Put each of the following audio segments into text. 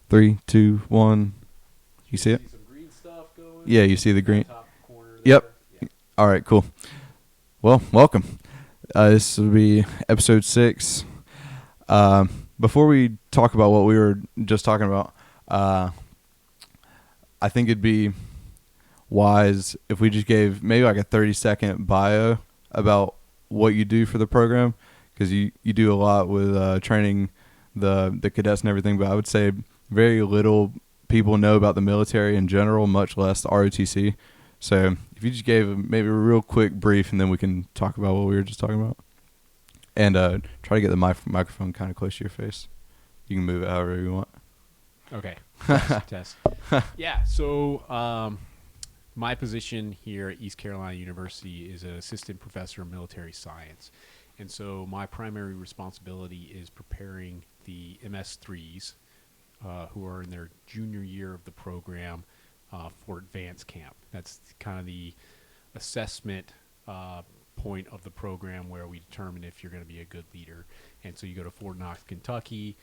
3, 2, 1. You see it? See some green stuff going? Yeah, you see the green. Top corner there. Yep. Yeah. All right, cool. Well, welcome. This will be episode 6. Before we talk about what we were just talking about, I think it'd be wise if we just gave maybe like a 30-second bio about what you do for the program, because you do a lot with training the cadets and everything, but I would say very little people know about the military in general, much less the ROTC. So if you just gave maybe a real quick brief, and then we can talk about what we were just talking about. And try to get the microphone kind of close to your face. You can move it however you want. Okay. Test. Yeah. So my position here at East Carolina University is an assistant professor of military science. And so my primary responsibility is preparing the MS3s who are in their junior year of the program for advanced camp. That's kind of the assessment point of the program where we determine if you're going to be a good leader. And so you go to Fort Knox, Kentucky.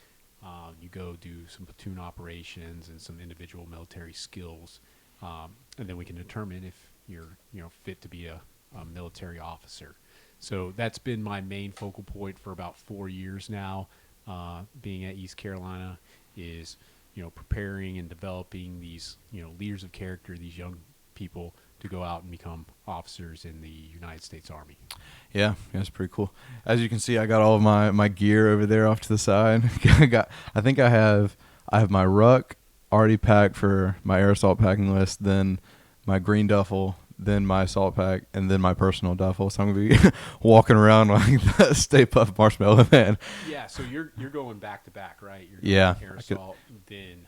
You go do some platoon operations and some individual military skills, and then we can determine if you're fit to be a military officer. So that's been my main focal point for about 4 years now. Being at East Carolina is preparing and developing these leaders of character, these young people to go out and become officers in the United States Army. Yeah, that's pretty cool. As you can see, I got all of my gear over there off to the side. I have my ruck already packed for my air assault packing list, then my green duffel, then my assault pack, and then my personal duffel. So I'm gonna be walking around like the Stay Puft Marshmallow Man. Yeah, so you're going back to back, right? You're Yeah, air assault, then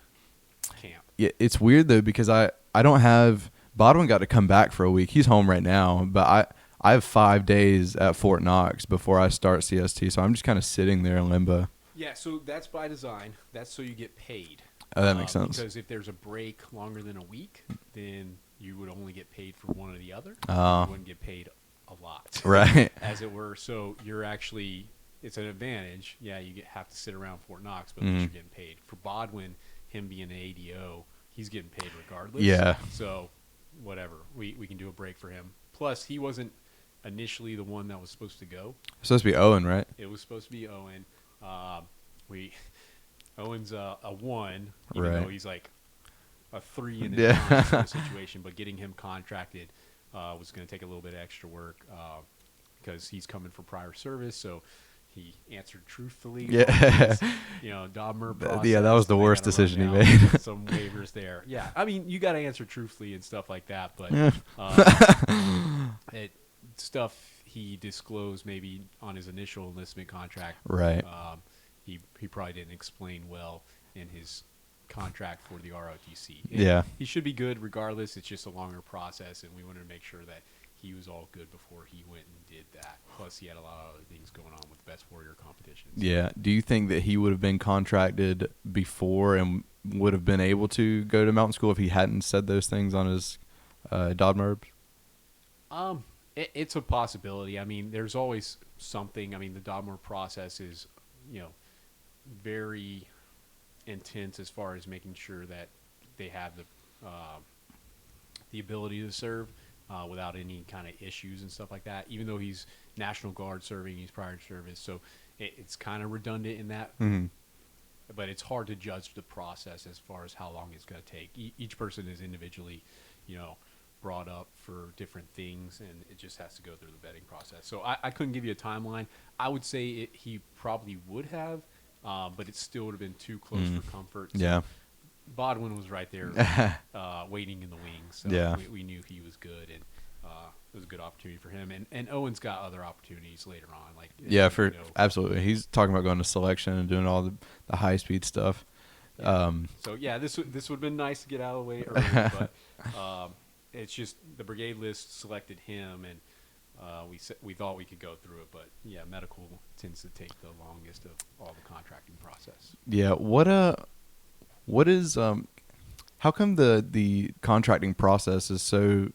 camp. Yeah, it's weird though because I don't have. Bodwin got to come back for a week. He's home right now, but I have 5 days at Fort Knox before I start CST, so I'm just kind of sitting there in limbo. Yeah, so that's by design. That's so you get paid. Oh, that makes sense. Because if there's a break longer than a week, then you would only get paid for one or the other. Oh. You wouldn't get paid a lot. Right. As it were. So you're actually, it's an advantage. Yeah, you have to sit around Fort Knox, but at least you're getting paid. For Bodwin, him being an ADO, he's getting paid regardless. Yeah. So whatever, we can do a break for him. Plus, he wasn't initially the one that was supposed to go. It's supposed to be Owen, right? It was supposed to be Owen. Owen's a 1, even though he's like a 3 in the situation. But getting him contracted was going to take a little bit of extra work because he's coming for prior service. So he answered truthfully. Yeah. DOMR process. Yeah, that was the worst decision he made. Some waivers there. Yeah, I mean, you got to answer truthfully and stuff like that. But stuff he disclosed maybe on his initial enlistment contract. Right. He probably didn't explain well in his contract for the ROTC. Yeah. He should be good regardless. It's just a longer process, and we wanted to make sure that he was all good before he went and did that. Plus, he had a lot of other things going on with the Best Warrior competitions. Yeah. Do you think that he would have been contracted before and would have been able to go to mountain school if he hadn't said those things on his DODMERBs? It's a possibility. I mean, there's always something. I mean, the DODMER process is, very intense as far as making sure that they have the ability to serve without any kind of issues and stuff like that. Even though he's National Guard serving, he's prior service, so it's kind of redundant in that. Mm-hmm. But it's hard to judge the process as far as how long it's going to take. Each person is individually, brought up for different things, and it just has to go through the vetting process. So I couldn't give you a timeline. I would say he probably would have, but it still would have been too close for comfort. So Yeah. Bodwin was right there waiting in the wings. So Yeah. we knew he was good, and it was a good opportunity for him. And Owen's got other opportunities later on. Absolutely. He's talking about going to selection and doing all the high-speed stuff. Yeah. This would have been nice to get out of the way early, but it's just the brigade list selected him, and we thought we could go through it, but yeah, medical tends to take the longest of all the contracting process. Yeah. What is how come the contracting process is so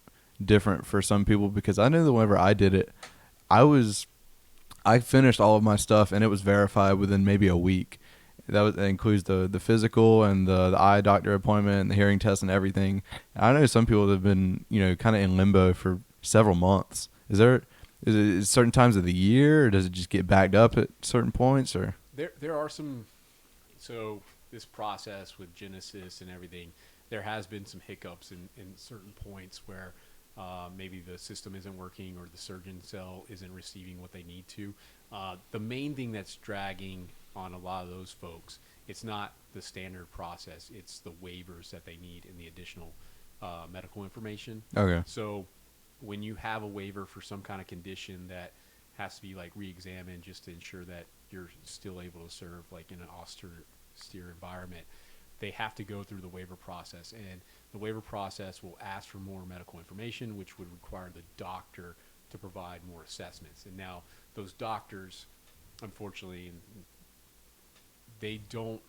different for some people? Because I know that whenever I did it, I finished all of my stuff and it was verified within maybe a week. that includes the physical and the eye doctor appointment and the hearing test and everything. I know some people have been, kind of in limbo for several months. Is it certain times of the year, or does it just get backed up at certain points, or? There are some, so this process with Genesis and everything, there has been some hiccups in certain points where maybe the system isn't working or the surgeon cell isn't receiving what they need to. The main thing that's dragging on a lot of those folks, it's not the standard process, it's the waivers that they need and the additional medical information. Okay. So when you have a waiver for some kind of condition that has to be like re-examined just to ensure that you're still able to serve like in an austere environment, they have to go through the waiver process, and the waiver process will ask for more medical information, which would require the doctor to provide more assessments. And now those doctors, unfortunately, they don't,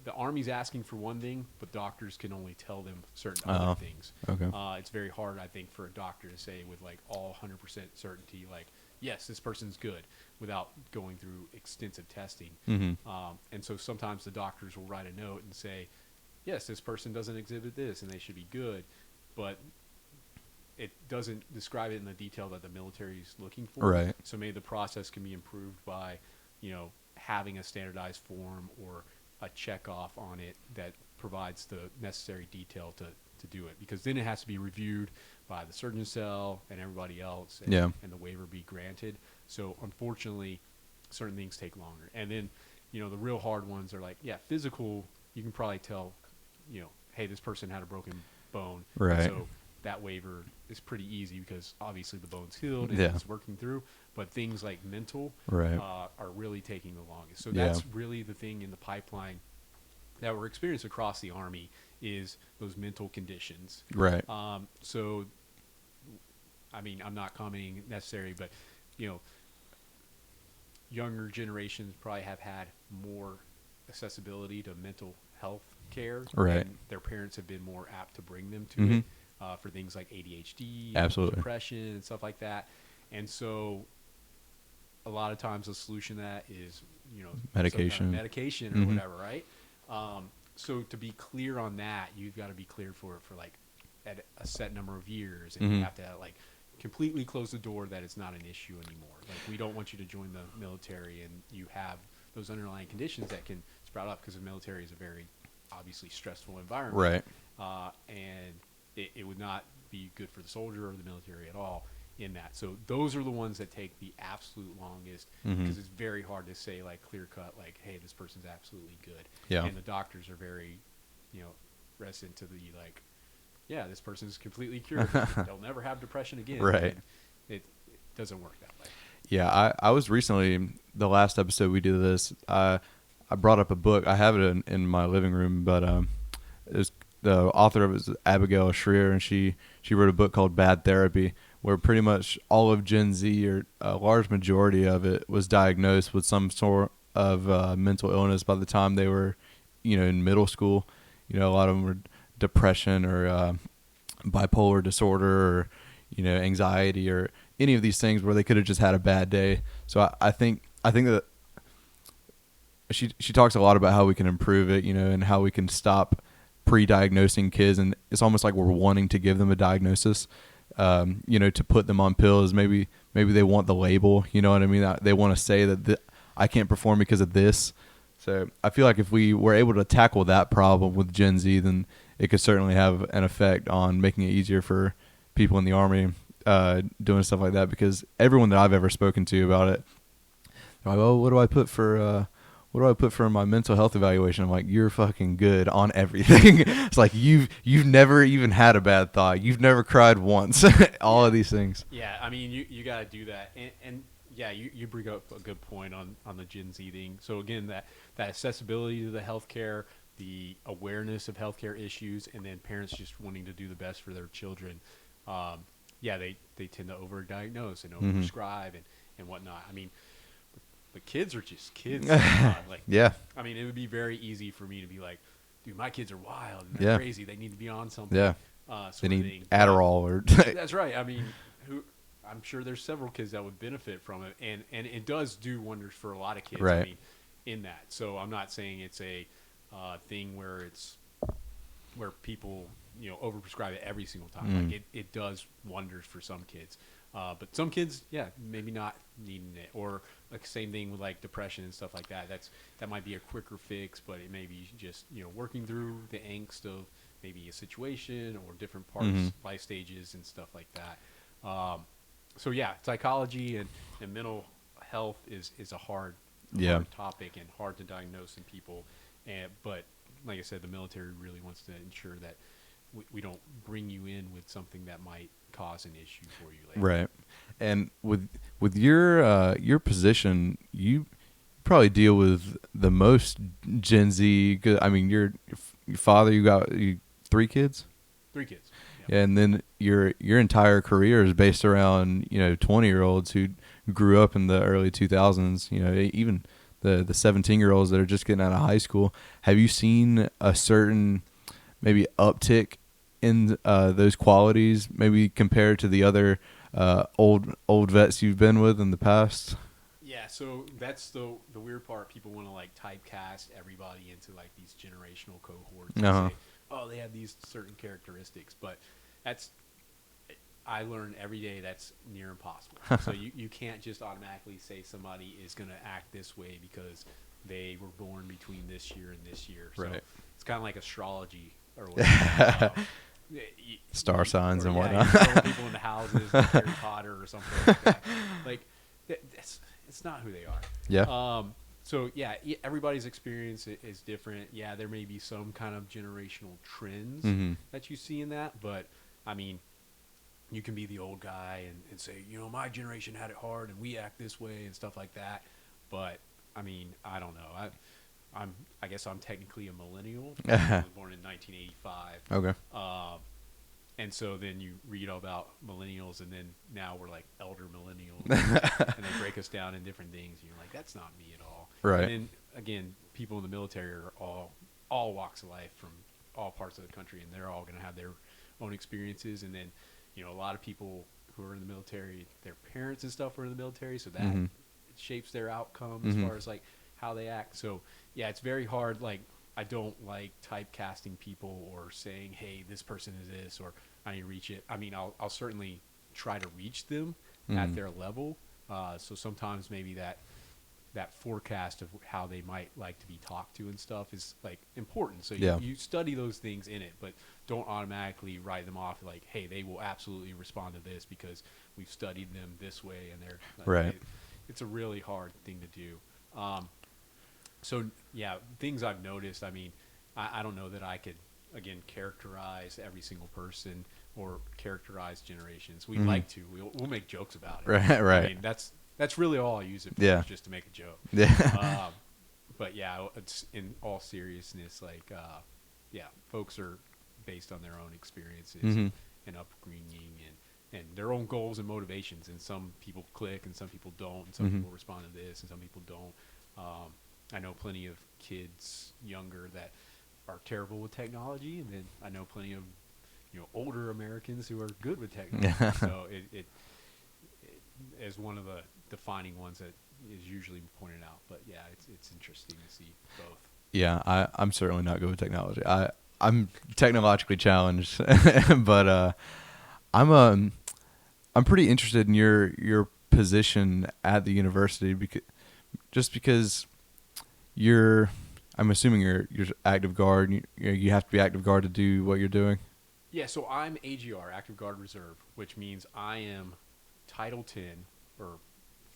the Army's asking for one thing, but doctors can only tell them certain other things. Okay. It's very hard, I think, for a doctor to say with like all 100% certainty, like, yes, this person's good, without going through extensive testing. Mm-hmm. And so sometimes the doctors will write a note and say, yes, this person doesn't exhibit this and they should be good, but it doesn't describe it in the detail that the military is looking for. Right. So maybe the process can be improved by, having a standardized form or a check off on it that provides the necessary detail to do it, because then it has to be reviewed by the surgeon cell and everybody else, and, and the waiver be granted. So unfortunately, certain things take longer. And then, the real hard ones are like, physical, you can probably tell, hey, this person had a broken bone. Right. So that waiver is pretty easy because obviously the bone's healed and it's working through. But things like mental are really taking the longest. So that's really the thing in the pipeline that we're experiencing across the Army is those mental conditions. Right. So, I mean, I'm not commenting necessarily, but, younger generations probably have had more accessibility to mental health care. Right. And their parents have been more apt to bring them to it for things like ADHD, absolutely, depression, and stuff like that. And so a lot of times the solution to that is, medication, medication or whatever, right? So to be clear on that, you've got to be cleared for like at a set number of years, and you have to like completely close the door that it's not an issue anymore. Like, we don't want you to join the military and you have those underlying conditions that can sprout up, because the military is a very obviously stressful environment, right? And it would not be good for the soldier or the military at all in that. So those are the ones that take the absolute longest, because it's very hard to say like clear cut, like, hey, this person's absolutely good. Yeah. And the doctors are very, reticent to the like, yeah, this person's completely cured. They'll never have depression again. Right. And it doesn't work that way. Yeah. I was recently, the last episode we did this, I brought up a book. I have it in my living room, but it was, the author of it is Abigail Shrier, and she wrote a book called Bad Therapy, where pretty much all of Gen Z, or a large majority of it, was diagnosed with some sort of mental illness by the time they were, in middle school. A lot of them were depression or bipolar disorder, or, anxiety, or any of these things where they could have just had a bad day. So I think that she talks a lot about how we can improve it, and how we can stop pre-diagnosing kids, and it's almost like we're wanting to give them a diagnosis, to put them on pills. Maybe they want the label, you know what I mean? They want to say that I can't perform because of this. So I feel like if we were able to tackle that problem with Gen Z, then it could certainly have an effect on making it easier for people in the Army doing stuff like that, because everyone that I've ever spoken to about it, they're like, oh, what do I put for my mental health evaluation? I'm like, you're fucking good on everything. It's like you've never even had a bad thought. You've never cried once. All of these things. Yeah, I mean, you got to do that. And yeah, you bring up a good point on the Gen Z thing. So again, that accessibility to the healthcare, the awareness of healthcare issues, and then parents just wanting to do the best for their children. They tend to overdiagnose and overprescribe and whatnot. I mean, but kids are just kids. Like, yeah. I mean, it would be very easy for me to be like, dude, my kids are wild and they're crazy. They need to be on something. Yeah. They need Adderall or. That's right. I mean, I'm sure there's several kids that would benefit from it, and it does do wonders for a lot of kids. Right. I mean, in that. So I'm not saying it's a thing where people overprescribe it every single time. Like it does wonders for some kids, but some kids, yeah, maybe not needing it. Or like same thing with like depression and stuff like that. That might be a quicker fix, but it may be just working through the angst of maybe a situation or different parts, life stages and stuff like that. So yeah, psychology and mental health is a hard topic and hard to diagnose in people. But like I said, the military really wants to ensure that we don't bring you in with something that might cause an issue for you later. Right. And with your position, you probably deal with the most Gen Z. I mean, your father, you got 3 kids? 3 kids. Yeah, and then your entire career is based around 20-year-olds who grew up in the early 2000s. Even the 17-year-olds that are just getting out of high school. Have you seen a certain maybe uptick in those qualities, maybe compared to the other old vets you've been with in the past? Yeah, so that's the weird part. People want to like typecast everybody into like these generational cohorts and say, oh, they have these certain characteristics, but I learn every day that's near impossible. So you can't just automatically say somebody is going to act this way because they were born between this year and this year. So Right. it's kind of like astrology or whatever. Star signs and whatnot. Throw people into houses like Harry Potter or something like that. Like it's not who they are. Yeah. So yeah, everybody's experience is different. Yeah, there may be some kind of generational trends that you see in that, but I mean, you can be the old guy and say, my generation had it hard and we act this way and stuff like that. But I mean, I don't know. I guess I'm technically a millennial. I was born in 1985. Okay. And so then you read all about millennials, and then now we're like elder millennials, and they break us down in different things. And you're like, that's not me at all. Right. And then again, people in the military are all walks of life from all parts of the country, and they're all going to have their own experiences. And then, a lot of people who are in the military, their parents and stuff are in the military, so that shapes their outcome as far as like how they act. So yeah, it's very hard. Like, I don't like typecasting people or saying, hey, this person is this, or I need to reach it. I mean, I'll certainly try to reach them at their level. So sometimes maybe that forecast of how they might like to be talked to and stuff is like important. So you study those things in it, but don't automatically write them off like, hey, they will absolutely respond to this because we've studied them this way, and they're like, right. It's a really hard thing to do. So yeah, things I've noticed. I mean, I don't know that I could again characterize every single person or characterize generations. We'd like to. We'll make jokes about it. Right. I mean, that's really all I use it for, is just to make a joke. Yeah. But yeah, it's in all seriousness, like folks are based on their own experiences and upbringing and their own goals and motivations. And some people click, and some people don't. And some people respond to this, and some people don't. I know plenty of kids younger that are terrible with technology, and then I know plenty of older Americans who are good with technology. So it is one of the defining ones that is usually pointed out. But yeah, it's interesting to see both. Yeah, I'm certainly not good with technology. I'm technologically challenged, but I'm pretty interested in your position at the university because I'm assuming you're active guard. You have to be active guard to do what you're doing. Yeah, so I'm AGR, Active Guard Reserve, which means I am Title 10 or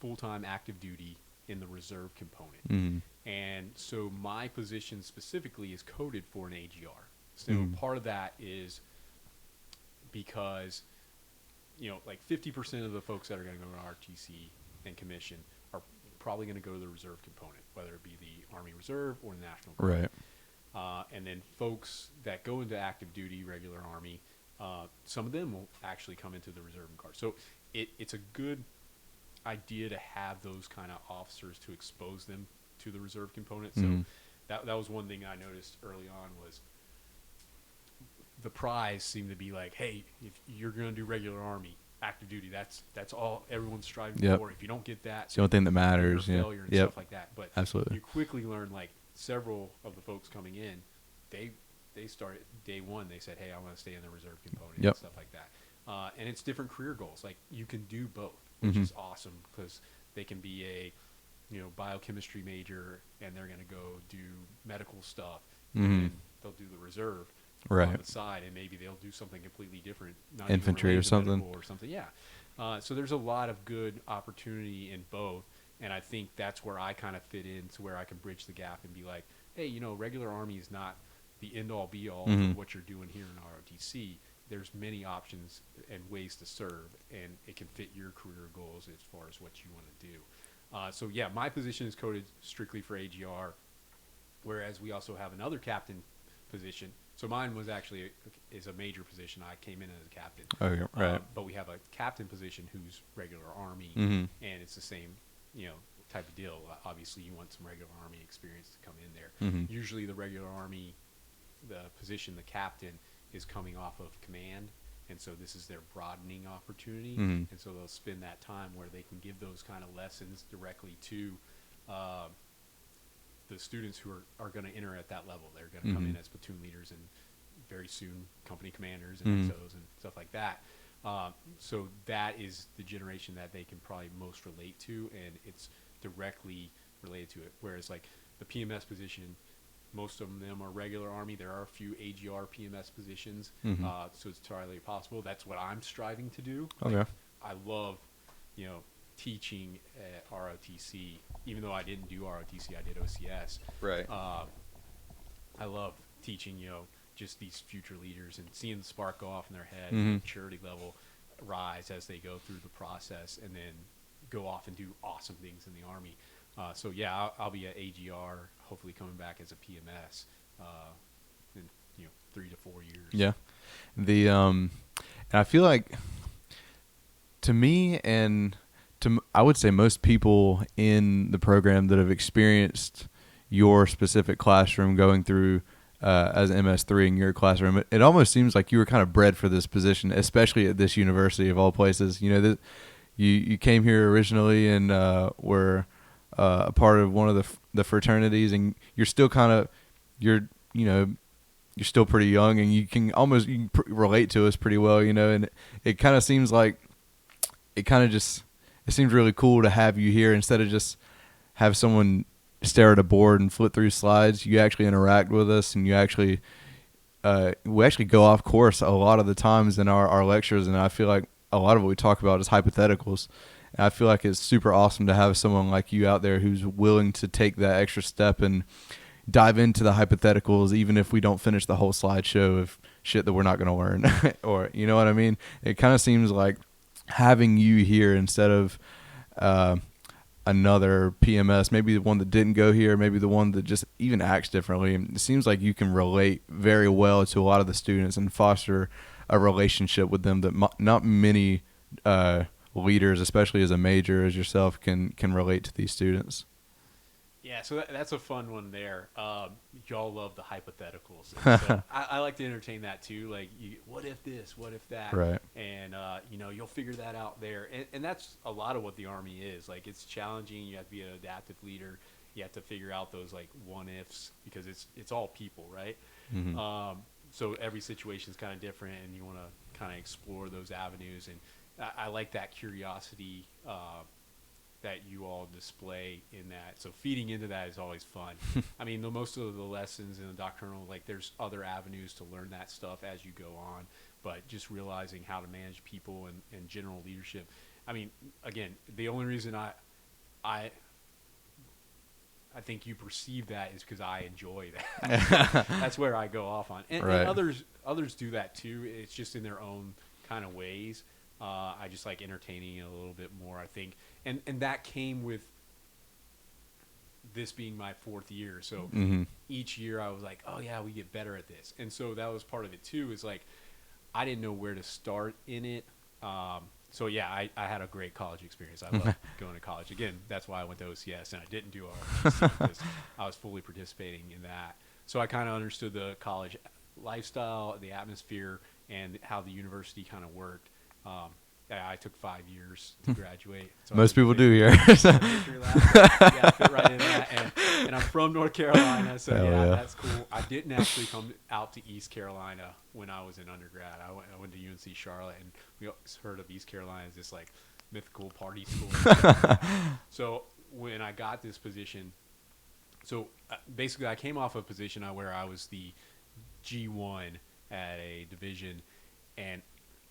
full-time active duty in the reserve component. And so my position specifically is coded for an AGR. So part of that is because, like 50% of the folks that are going to go to RTC and commission are probably going to go to the reserve component, whether it be the Army Reserve or the National Guard. Right. And then folks that go into active duty, regular Army, some of them will actually come into the reserve and guard. So it's a good idea to have those kind of officers to expose them to the reserve component. So that was one thing I noticed early on was the prize seemed to be like, hey, if you're going to do regular Army, active duty. That's all everyone's striving Yep. for. If you don't get that, It's the only thing that you're a matters. Yeah. failure and Yep. stuff like that. But Absolutely. you quickly learn, like several of the folks coming in, they started day one. They said, "Hey, I want to stay in the reserve component," Yep. and stuff like that. And it's different career goals. Like you can do both, which Mhm. is awesome because they can be a biochemistry major and they're going to go do medical stuff, Mhm. and they'll do the reserve Right. on the side, and maybe they'll do something completely different, not Infantry even or related to something. medical or something. Yeah. So there's a lot of good opportunity in both, and I think that's where I kind of fit in, to where I can bridge the gap and be like, hey, regular Army is not the end-all be-all Mhm. for what you're doing here in ROTC. There's many options and ways to serve, and it can fit your career goals as far as what you want to do. So yeah, my position is coded strictly for AGR, whereas we also have another captain position. So mine was actually is a major position. I came in as a captain. Okay. Right. But we have a captain position who's regular Army, Mhm. and it's the same, type of deal. Obviously, you want some regular Army experience to come in there. Mhm. Usually, the regular Army, the position, the captain, is coming off of command, and so this is their broadening opportunity. Mhm. And so they'll spend that time where they can give those kind of lessons directly to the students who are going to enter at that level. They're going to come in Mhm. as platoon leaders and very soon company commanders and Mhm. XOs and stuff like that. So that is the generation that they can probably most relate to, and it's directly related to it. Whereas like the PMS position, most of them are regular Army. There are a few AGR PMS positions, Mhm. so it's entirely possible. That's what I'm striving to do. Okay. Like, I love, teaching at ROTC. Even though I didn't do ROTC, I did OCS. Right. I love teaching, just these future leaders and seeing the spark go off in their head, Mhm. the maturity level rise as they go through the process, and then go off and do awesome things in the Army. So yeah, I'll be at AGR, hopefully coming back as a PMS in 3 to 4 years. Yeah. And I feel like, to me, and I would say most people in the program that have experienced your specific classroom going through as MS3 in your classroom, it almost seems like you were kind of bred for this position, especially at this university of all places. You came here originally and were a part of one of the fraternities, and you're still kind of you're still pretty young, and you can relate to us pretty well, and it kind of seems like it seems really cool to have you here instead of just have someone stare at a board and flip through slides. You actually interact with us, and we actually go off course a lot of the times in our lectures, and I feel like a lot of what we talk about is hypotheticals. And I feel like it's super awesome to have someone like you out there who's willing to take that extra step and dive into the hypotheticals, even if we don't finish the whole slideshow of shit that we're not going to learn. Or, you know what I mean? It kind of seems like having you here instead of another PMS, maybe the one that didn't go here, maybe the one that just even acts differently. It seems like you can relate very well to a lot of the students and foster a relationship with them that not many leaders, especially as a major as yourself, can relate to these students. Yeah, so that's a fun one there. Y'all love the hypotheticals. So I like to entertain that too. Like, what if this? What if that? Right. And, you'll figure that out there. And that's a lot of what the Army is. Like, it's challenging. You have to be an adaptive leader. You have to figure out those, like, what-ifs, because it's all people, right? Mm-hmm. So every situation is kind of different, and you want to kind of explore those avenues. And I like that curiosity that you all display in that. So feeding into that is always fun. I mean, most of the lessons in the doctrinal, like, there's other avenues to learn that stuff as you go on, but just realizing how to manage people and general leadership. I mean, again, the only reason I think you perceive that is because I enjoy that. That's where I go off on. And, Right. and others do that too. It's just in their own kind of ways. I just like entertaining it a little bit more, I think. And that came with this being my 4th year. So each year I was like, oh yeah, we get better at this. And so that was part of it too, is like, I didn't know where to start in it. So yeah, I had a great college experience. I loved going to college. Again, that's why I went to OCS and I didn't do ROTC, because I was fully participating in that. So I kind of understood the college lifestyle, the atmosphere, and how the university kind of worked. I took 5 years to graduate. So Most people do here. Yeah, I fit right in that. And I'm from North Carolina, so yeah, that's cool. I didn't actually come out to East Carolina when I was in undergrad. I went to UNC Charlotte, and we always heard of East Carolina as this like mythical party school. So when I got this position, basically I came off a position where I was the G1 at a division, and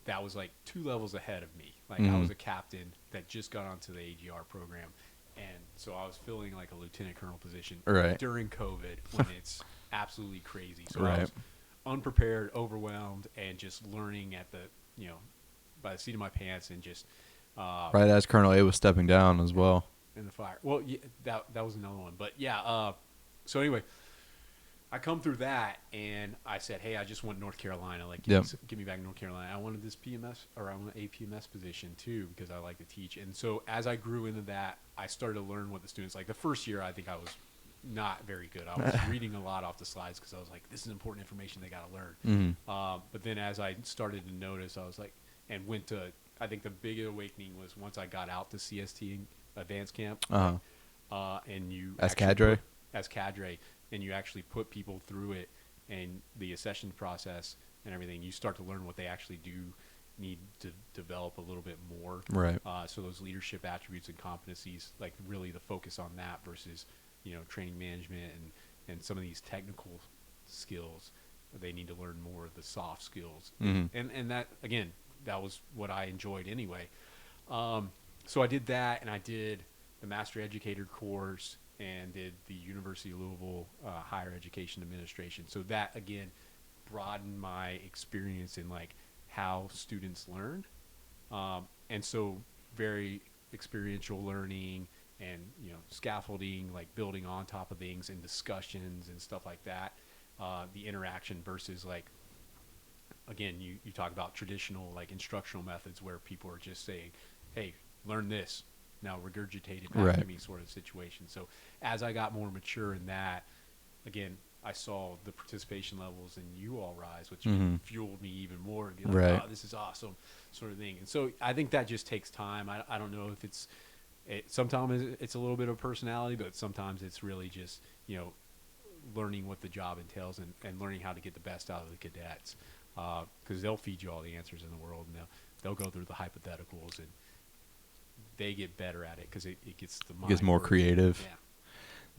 that was like 2 levels ahead of me. Like I was a captain that just got onto the AGR program, and so I was filling like a lieutenant colonel position during COVID when it's absolutely crazy. So I was unprepared, overwhelmed, and just learning at the by the seat of my pants, and just right as Colonel A was stepping down as well in the fire. Well, yeah, that was another one, but yeah. So anyway, I come through that, and I said, hey, I just want North Carolina. Like, give me back North Carolina. I wanted this PMS, or I want an APMS position, too, because I like to teach. And so as I grew into that, I started to learn what the students like. The first year, I think I was not very good. I was reading a lot off the slides because I was like, this is important information they got to learn. But then as I started to notice, I was like, and went to, I think the big awakening was once I got out to CST advanced camp, and you as cadre, and you actually put people through it and the accession process and everything, you start to learn what they actually do need to develop a little bit more. Right. So those leadership attributes and competencies, like really the focus on that versus, training management and some of these technical skills. They need to learn more of the soft skills. And that, again, that was what I enjoyed anyway. So I did that, and I did the Master Educator course, and did the University of Louisville Higher Education Administration. So that, again, broadened my experience in like how students learn. And so very experiential learning and, scaffolding, like building on top of things and discussions and stuff like that. The interaction versus like, again, you talk about traditional like instructional methods where people are just saying, hey, learn this. Now regurgitate it back to me sort of situation. So as I got more mature in that, again, I saw the participation levels in you all rise, which fueled me even more to be like, oh, this is awesome sort of thing. And so I think that just takes time. I don't know if sometimes it's a little bit of personality, but sometimes it's really just, learning what the job entails and learning how to get the best out of the cadets. Because they'll feed you all the answers in the world, and they'll go through the hypotheticals, and they get better at it because it gets the mind. It gets more creative.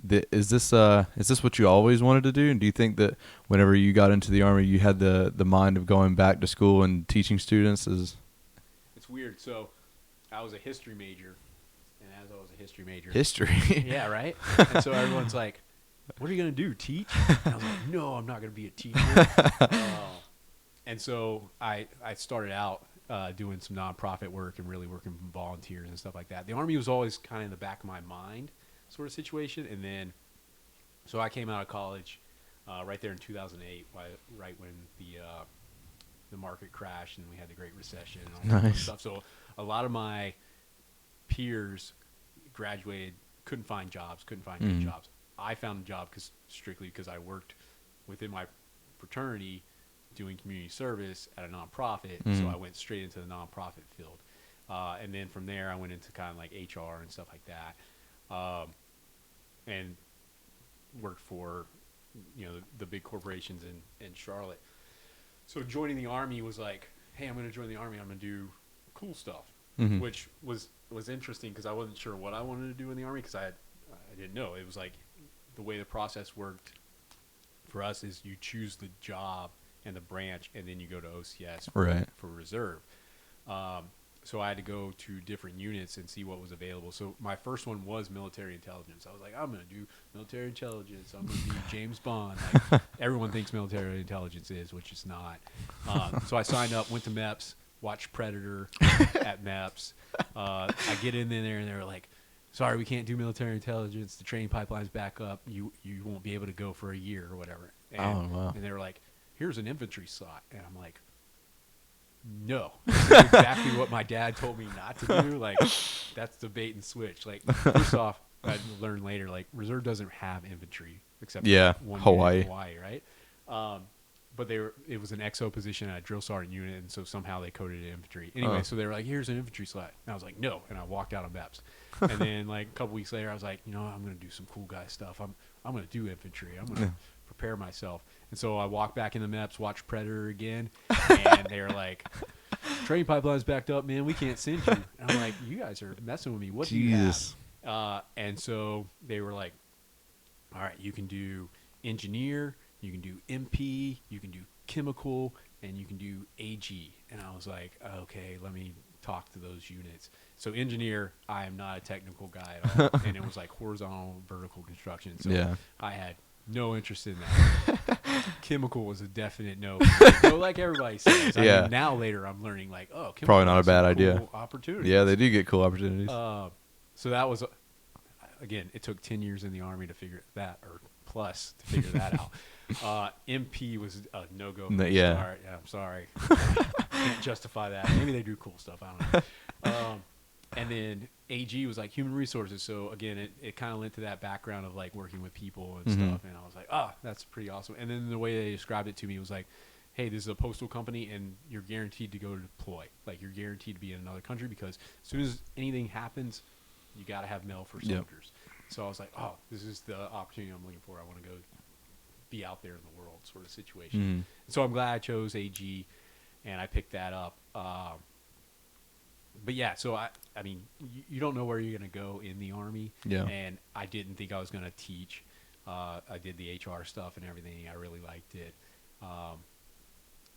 Yeah. Is this what you always wanted to do? And do you think that whenever you got into the Army, you had the mind of going back to school and teaching students? It's weird. So I was a history major, and as I was a history major, yeah, right. And so everyone's like, "What are you gonna do? Teach?" And I was like, "No, I'm not gonna be a teacher." And so I started out doing some nonprofit work and really working with volunteers and stuff like that. The Army was always kind of in the back of my mind sort of situation. And then, so I came out of college right there in 2008, right when the market crashed and we had the Great Recession and all that stuff. So a lot of my peers graduated, couldn't find jobs, couldn't find good jobs. I found a job strictly because I worked within my fraternity doing community service at a nonprofit, so I went straight into the nonprofit field. And then from there, I went into kind of like HR and stuff like that, and worked for, the big corporations in Charlotte. So joining the Army was like, hey, I'm going to join the Army. I'm going to do cool stuff, which was interesting because I wasn't sure what I wanted to do in the Army because I didn't know. It was like the way the process worked for us is you choose the job and the branch, and then you go to OCS for reserve. So I had to go to different units and see what was available. So my first one was military intelligence. I was like, I'm going to do military intelligence. I'm going to be James Bond. Like everyone thinks military intelligence is, which it's not. So I signed up, went to MEPS, watched Predator at MEPS. I get in there, and they're like, sorry, we can't do military intelligence. The training pipeline's back up. You won't be able to go for a year or whatever. And, and they were like, here's an infantry slot. And I'm like, no. This is exactly what my dad told me not to do. Like, that's the bait and switch. Like, first off, I learned later, like, reserve doesn't have infantry except one Hawaii. unit in Hawaii, right? but it was an XO position at a drill sergeant unit, and so somehow they coded it infantry. Anyway, so they were like, "Here's an infantry slot," and I was like, "No," and I walked out of MEPS. And then like a couple weeks later, I was like, I'm going to do some cool guy stuff. I'm going to do infantry. I'm going to prepare myself. And so I walked back in the MEPS, watched Predator again, and they were like, "Training pipeline's backed up, man. We can't send you." And I'm like, "You guys are messing with me. What do you have?" And so they were like, "All right, you can do engineer, you can do MP, you can do chemical, and you can do AG." And I was like, "Okay, let me talk to those units." So engineer, I am not a technical guy at all. And it was like horizontal, vertical construction. So I had no interest in that. Chemical was a definite no. So like everybody says. I mean, now later I'm learning like, chemical probably not a bad cool idea. Opportunities. Yeah, they do get cool opportunities. So that was, again, it took 10 years in the Army to figure that, or plus to figure that out. MP was a no-go. Yeah, I'm sorry. Can't justify that. Maybe they do cool stuff. I don't know. And then AG was like human resources. So again, it kind of lent to that background of like working with people and stuff. And I was like, that's pretty awesome. And then the way they described it to me was like, hey, this is a postal company and you're guaranteed to go to deploy. Like you're guaranteed to be in another country because as soon as anything happens, you got to have mail for soldiers. So I was like, this is the opportunity I'm looking for. I want to go be out there in the world sort of situation. So I'm glad I chose AG and I picked that up. But yeah, so I mean, you don't know where you're going to go in the Army. Yeah. And I didn't think I was going to teach. I did the HR stuff and everything. I really liked it.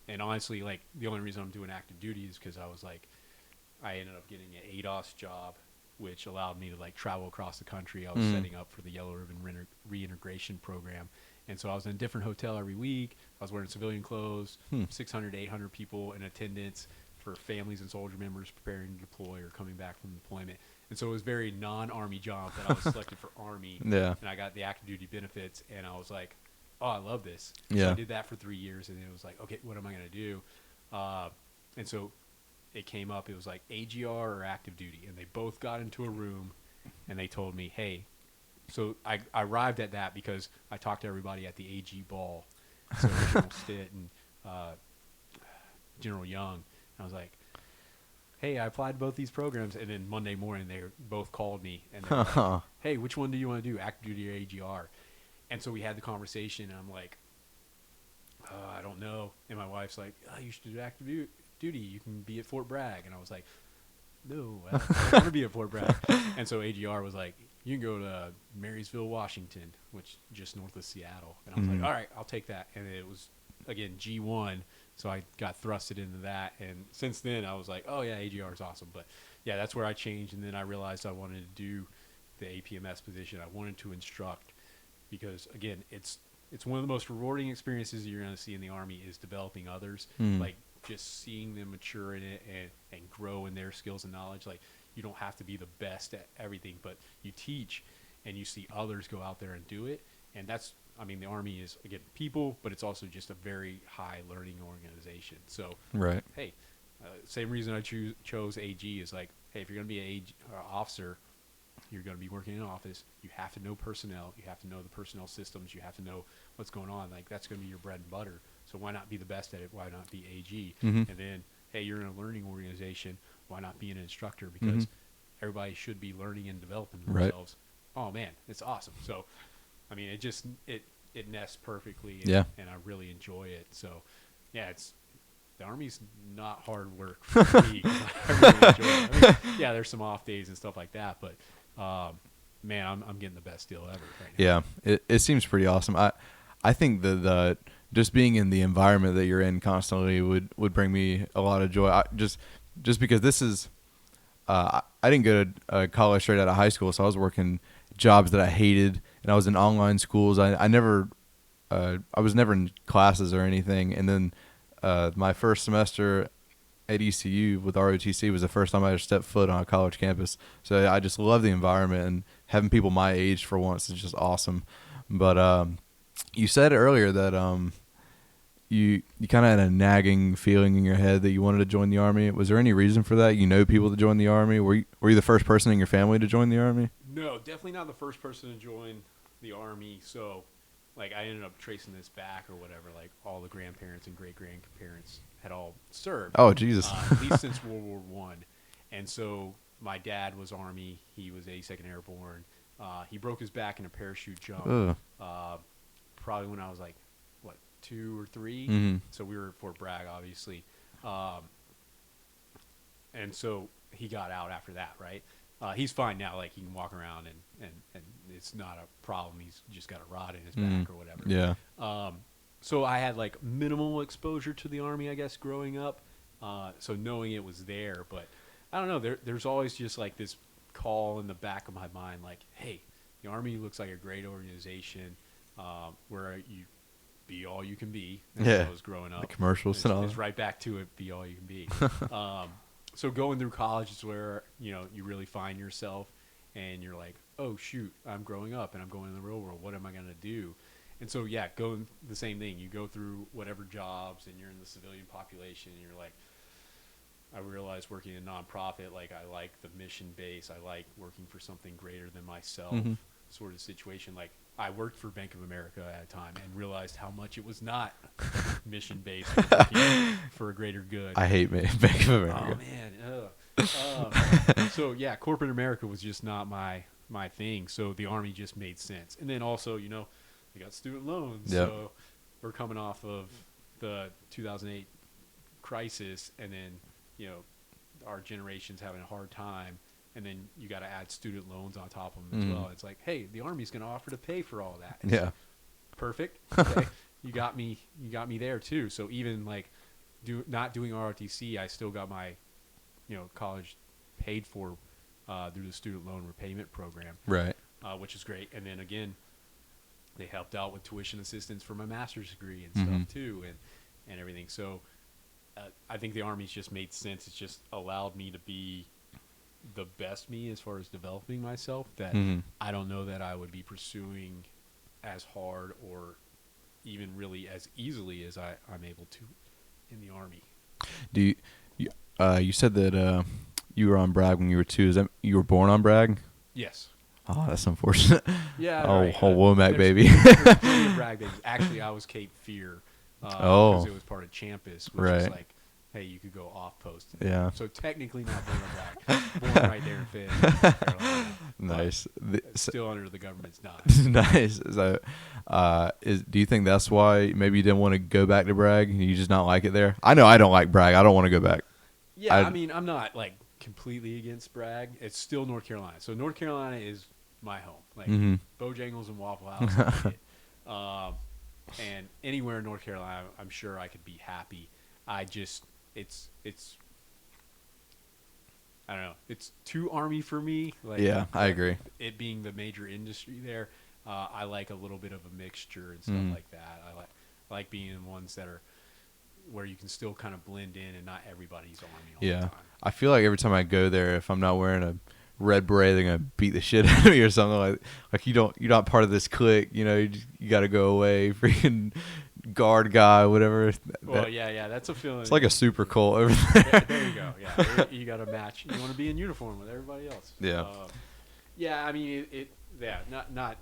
And honestly, like the only reason I'm doing active duty is because I was like, I ended up getting an ADOS job, which allowed me to like travel across the country. I was setting up for the Yellow Ribbon reintegration program. And so I was in a different hotel every week. I was wearing civilian clothes, 600 to 800 people in attendance for families and soldier members preparing to deploy or coming back from deployment. And so it was very non-Army job that I was selected for Army. Yeah. And I got the active duty benefits, and I was like, I love this. So I did that for 3 years, and it was like, okay, what am I going to do? And so it came up. It was like AGR or active duty, and they both got into a room, and they told me, hey. So I arrived at that because I talked to everybody at the AG ball, so General Stitt and General Young. I was like, hey, I applied to both these programs. And then Monday morning, they both called me. And they were like, hey, which one do you want to do, active duty or AGR? And so we had the conversation. And I'm like, I don't know. And my wife's like, you should do active duty. You can be at Fort Bragg. And I was like, no, I don't want to be at Fort Bragg. And so AGR was like, you can go to Marysville, Washington, which just north of Seattle. And I was like, all right, I'll take that. And it was, again, G1. So I got thrusted into that. And since then, I was like, oh, yeah, AGR is awesome. But, yeah, that's where I changed. And then I realized I wanted to do the APMS position. I wanted to instruct because, again, it's one of the most rewarding experiences you're going to see in the Army is developing others. Like, just seeing them mature in it and grow in their skills and knowledge. Like, you don't have to be the best at everything, but you teach and you see others go out there and do it. And that's, I mean, the Army is, again, people, but it's also just a very high learning organization. So, hey, same reason I chose AG is like, hey, if you're going to be an officer, you're going to be working in an office. You have to know personnel. You have to know the personnel systems. You have to know what's going on. Like, that's going to be your bread and butter. So why not be the best at it? Why not be AG? And then, hey, you're in a learning organization. Why not be an instructor? Because everybody should be learning and developing themselves. Oh, man, it's awesome. So, I mean, it nests perfectly, and I really enjoy it. So, yeah, the Army's not hard work for me. I really enjoy it. I mean, yeah, there's some off days and stuff like that, but man, I'm getting the best deal ever right now. Yeah, it seems pretty awesome. I think the just being in the environment that you're in constantly would bring me a lot of joy. Just because this is, I didn't go to college straight out of high school, so I was working jobs that I hated, and I was in online schools. I was never in classes or anything, and then my first semester at ECU with ROTC was the first time I ever stepped foot on a college campus. So I just love the environment, and having people my age for once is just awesome. But you said earlier that you kind of had a nagging feeling in your head that you wanted to join the Army. Was there any reason for that? You know people to join the Army? Were you the first person in your family to join the Army? No, definitely not the first person to join the Army. So like I ended up tracing this back or whatever. Like all the grandparents and great grandparents had all served. Oh, Jesus. At least since World War One, and so my dad was Army. He was 82nd Airborne. He broke his back in a parachute jump. Probably when I was like, what, 2 or 3. Mm-hmm. So we were at Fort Bragg, obviously. And so he got out after that, right? He's fine now. Like, he can walk around and it's not a problem. He's just got a rod in his back or whatever. Yeah. So I had, like, minimal exposure to the Army, I guess, growing up. So knowing it was there. But I don't know. There's always just, like, this call in the back of my mind, like, hey, the Army looks like a great organization where you be all you can be. As I was growing up. The commercials and all. It's right back to it, be all you can be. So going through college is where, you really find yourself and you're like, oh, shoot, I'm growing up and I'm going in the real world. What am I going to do? And so, yeah, going the same thing. You go through whatever jobs and you're in the civilian population and you're like, I realize working in a nonprofit, like I like the mission base. I like working for something greater than myself sort of situation. Like I worked for Bank of America at a time and realized how much it was not mission based for a greater good. I hate Bank of America. Oh man. So yeah, corporate America was just not my thing. So the Army just made sense. And then also, we got student loans. Yep. So we're coming off of the 2008 crisis, and then our generation's having a hard time, and then you got to add student loans on top of them as well. It's like, hey, the Army's going to offer to pay for all that. It's like, perfect. Okay. You got me there too. So even like not doing ROTC, I still got my college paid for through the student loan repayment program, right? Which is great. And then again, they helped out with tuition assistance for my master's degree and stuff too, and everything. So I think the Army's just made sense. It's just allowed me to be the best me as far as developing myself that I don't know that I would be pursuing as hard or even really as easily as I'm able to in the Army. Do you said that you were on Bragg when you were 2. Is that you were born on Bragg? Yes. Oh, that's unfortunate. Yeah. Oh, right. Womack baby. There's plenty of Bragg babies. Actually, I was Cape Fear. Because it was part of Champus, which is like, hey, you could go off post. Yeah. So technically not born on Bragg. Born right there in Fayette, Carolina. Nice. Still under the government's dime. Nice. So, do you think that's why maybe you didn't want to go back to Bragg? You just not like it there? I know I don't like Bragg. I don't want to go back. Yeah, I mean, I'm not like completely against Bragg. It's still North Carolina. So North Carolina is my home. Like Bojangles and Waffle House. I like it. And anywhere in North Carolina, I'm sure I could be happy. I just, it's I don't know. It's too Army for me. Like, yeah, I agree. It being the major industry there, I like a little bit of a mixture and stuff like that. I like being in ones that are where you can still kind of blend in and not everybody's Army all the time. I feel like every time I go there, if I'm not wearing a red beret, they're gonna beat the shit out of me or something. Like you're not part of this clique. You got to go away. Freaking guard guy, whatever. Well, yeah, that's a feeling. It's like a super cult over there. There you go. Yeah, you got to match. You want to be in uniform with everybody else. Yeah. Yeah, I mean not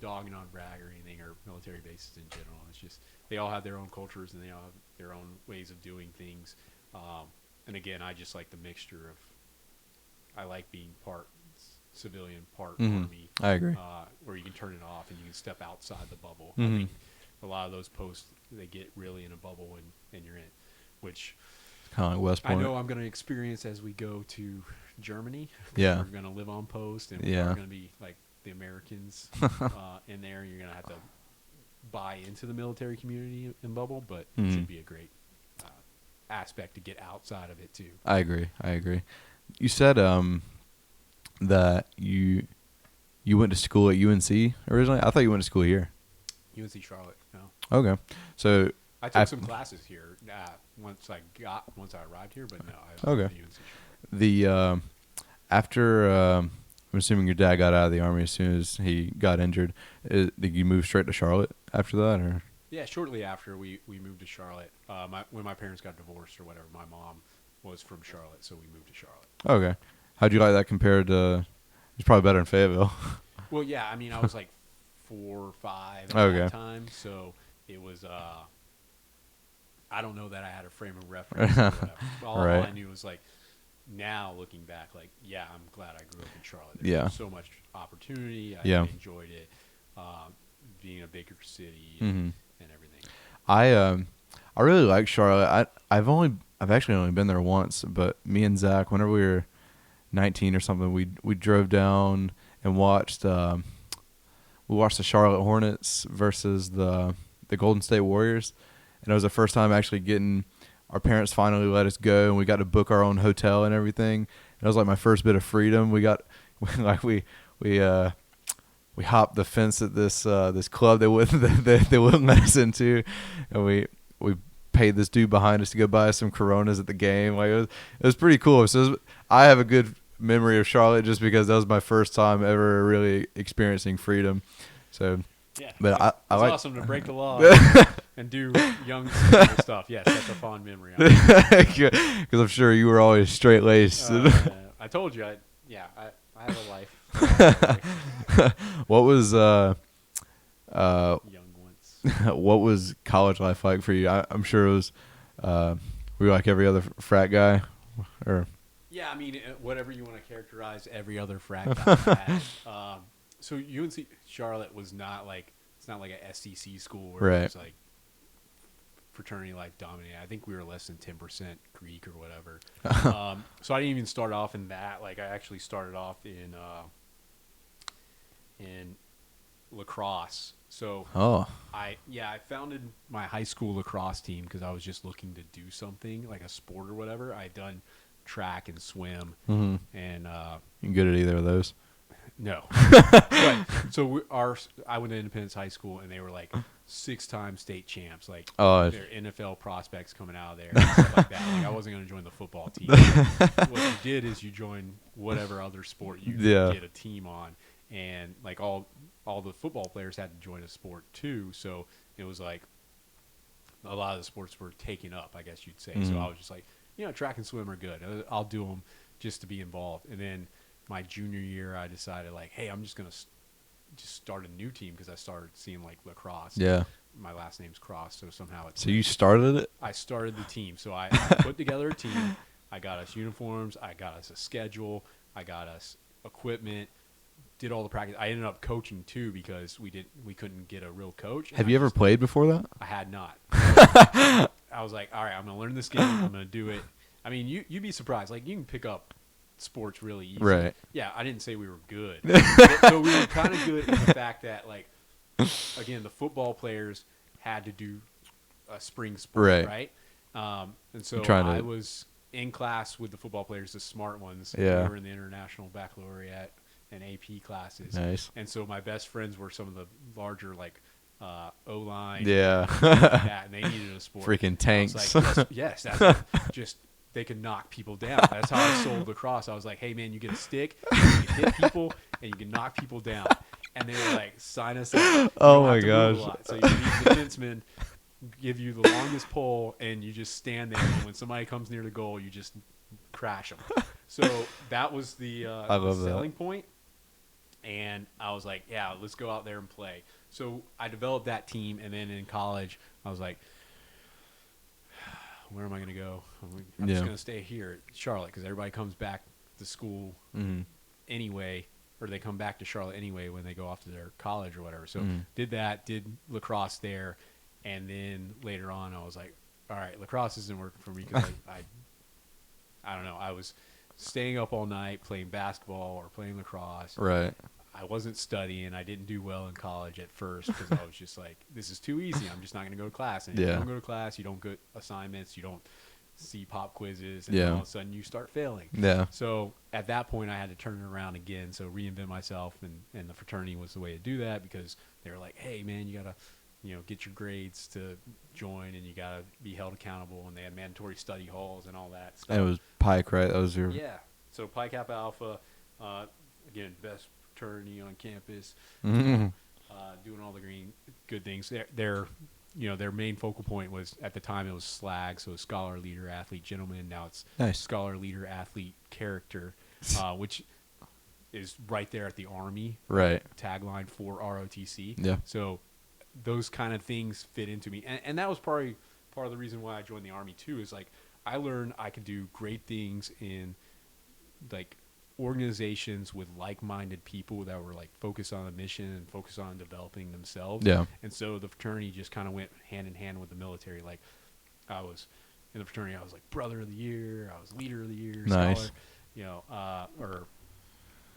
dogging on Bragg or anything or military bases in general. It's just they all have their own cultures and they all have their own ways of doing things. And again, I just like the mixture of. I like being part civilian, part Army. I agree. Where you can turn it off and you can step outside the bubble. I think a lot of those posts, they get really in a bubble and you're in, which kind of like West Point. I know I'm going to experience as we go to Germany. Yeah. We're going to live on post and we're going to be like the Americans in there. You're going to have to buy into the military community and bubble, but it should be a great aspect to get outside of it too. I agree. You said that you went to school at UNC originally. I thought you went to school here. UNC Charlotte. No. Okay, so I took some classes here once I arrived here, but no. I went to UNC Charlotte. After I'm assuming your dad got out of the Army as soon as he got injured. Did you move straight to Charlotte after that, or? Yeah, shortly after we moved to Charlotte. When my parents got divorced or whatever, my mom was from Charlotte, so we moved to Charlotte. Okay. How'd you like that compared to... It's probably better in Fayetteville. Well, yeah. I mean, I was like 4 or 5 at Okay. that time. So it was, I don't know that I had a frame of reference or whatever. All Right. I knew was like, now looking back, like, yeah, I'm glad I grew up in Charlotte. Yeah. There's so much opportunity. I Yeah. enjoyed it, being a bigger city Mm-hmm. and everything. I really like Charlotte. I've actually only been there once, but me and Zach, whenever we were 19 or something, we drove down and watched the Charlotte Hornets versus the Golden State Warriors, and it was the first time actually getting our parents finally let us go, and we got to book our own hotel and everything. And it was like my first bit of freedom. We hopped the fence at this club they wouldn't let us into, and we paid this dude behind us to go buy us some Coronas at the game. Like it was pretty cool. So I have a good memory of Charlotte just because that was my first time ever really experiencing freedom. So, Yeah, but it's I like awesome to break the law and do young stuff. Yes, that's a fond memory. because I'm sure you were always straight laced. I told you, I have a life. What was Young ones. what was college life like for you? I'm sure it was. Were you like every other frat guy, or? Yeah, I mean, whatever you want to characterize every other frat guy as. So UNC Charlotte was not like, it's not like a SEC school where Right. it was like fraternity life dominated. I think we were less than 10% Greek or whatever. So I didn't even start off in that. Like I actually started off in lacrosse. So I founded my high school lacrosse team because I was just looking to do something like a sport or whatever. I had done track and swim, Mm-hmm. and You good at either of those? no. But, so I went to Independence High School, and they were like 6-time state champs. Like their NFL prospects coming out of there and stuff like that. Like I wasn't going to join the football team. What you did is you join whatever other sport you get a team on, and like all the football players had to join a sport too. So it was like a lot of the sports were taken up, I guess you'd say. Mm-hmm. So I was just like, track and swim are good. I'll do them just to be involved. And then my junior year, I decided like, hey, I'm just going to just start a new team because I started seeing like lacrosse. Yeah. My last name's Cross, so somehow it's. So you started it? I started the team. So I put together a team. I got us uniforms. I got us a schedule. I got us equipment. Did all the practice. I ended up coaching too because we couldn't get a real coach. Have you ever played before that? I had not. I was like, all right, I'm gonna learn this game. I'm gonna do it. I mean, you'd be surprised. Like you can pick up sports really easy. Right. Yeah, I didn't say we were good. So we were kind of good in the fact that, like, again, the football players had to do a spring sport, right? And so I was in class with the football players, the smart ones. Yeah. We were in the International Baccalaureate and AP classes. Nice. And so my best friends were some of the larger, like, O-line. Yeah. And they needed a sport. Freaking tanks. Like, yes, that's just... They could knock people down. That's how I sold lacrosse. I was like, hey, man, you get a stick, you can hit people, and you can knock people down. And they were like, sign us up. Oh, my gosh. So you need defensemen, give you the longest pole, and you just stand there. And when somebody comes near the goal, you just crash them. So that was the selling point. And I was like, yeah, let's go out there and play. So I developed that team, and then in college, I was like, where am I going to go? I'm just going to stay here at Charlotte because everybody comes back to school anyway, or they come back to Charlotte anyway when they go off to their college or whatever. So did lacrosse there, and then later on I was like, all right, lacrosse isn't working for me because I don't know. I was staying up all night playing basketball or playing lacrosse. Right. I wasn't studying. I didn't do well in college at first because I was just like, this is too easy. I'm just not going to go to class. And if you don't go to class, you don't get assignments, you don't see pop quizzes, and all of a sudden you start failing. Yeah. So at that point, I had to turn it around again. So reinvent myself, and the fraternity was the way to do that because they were like, hey, man, you got to get your grades to join, and you got to be held accountable. And they had mandatory study halls and all that stuff. And it was Pike, right? That was your... Yeah. So Pi Kappa Alpha, again, best fraternity on campus, Mm-hmm. doing all the good things. Their main focal point was, at the time, it was SLAG, so Scholar, Leader, Athlete, Gentleman. Now it's Nice. Scholar, Leader, Athlete, Character, which is right there at the Army. Right. Tagline for ROTC. Yeah. So those kind of things fit into me. And that was probably part of the reason why I joined the Army too, is like I learned I could do great things in like organizations with like-minded people that were like focused on a mission and focused on developing themselves. Yeah. And so the fraternity just kind of went hand in hand with the military. Like I was in the fraternity, I was like brother of the year, I was leader of the year, Nice. scholar, you know, or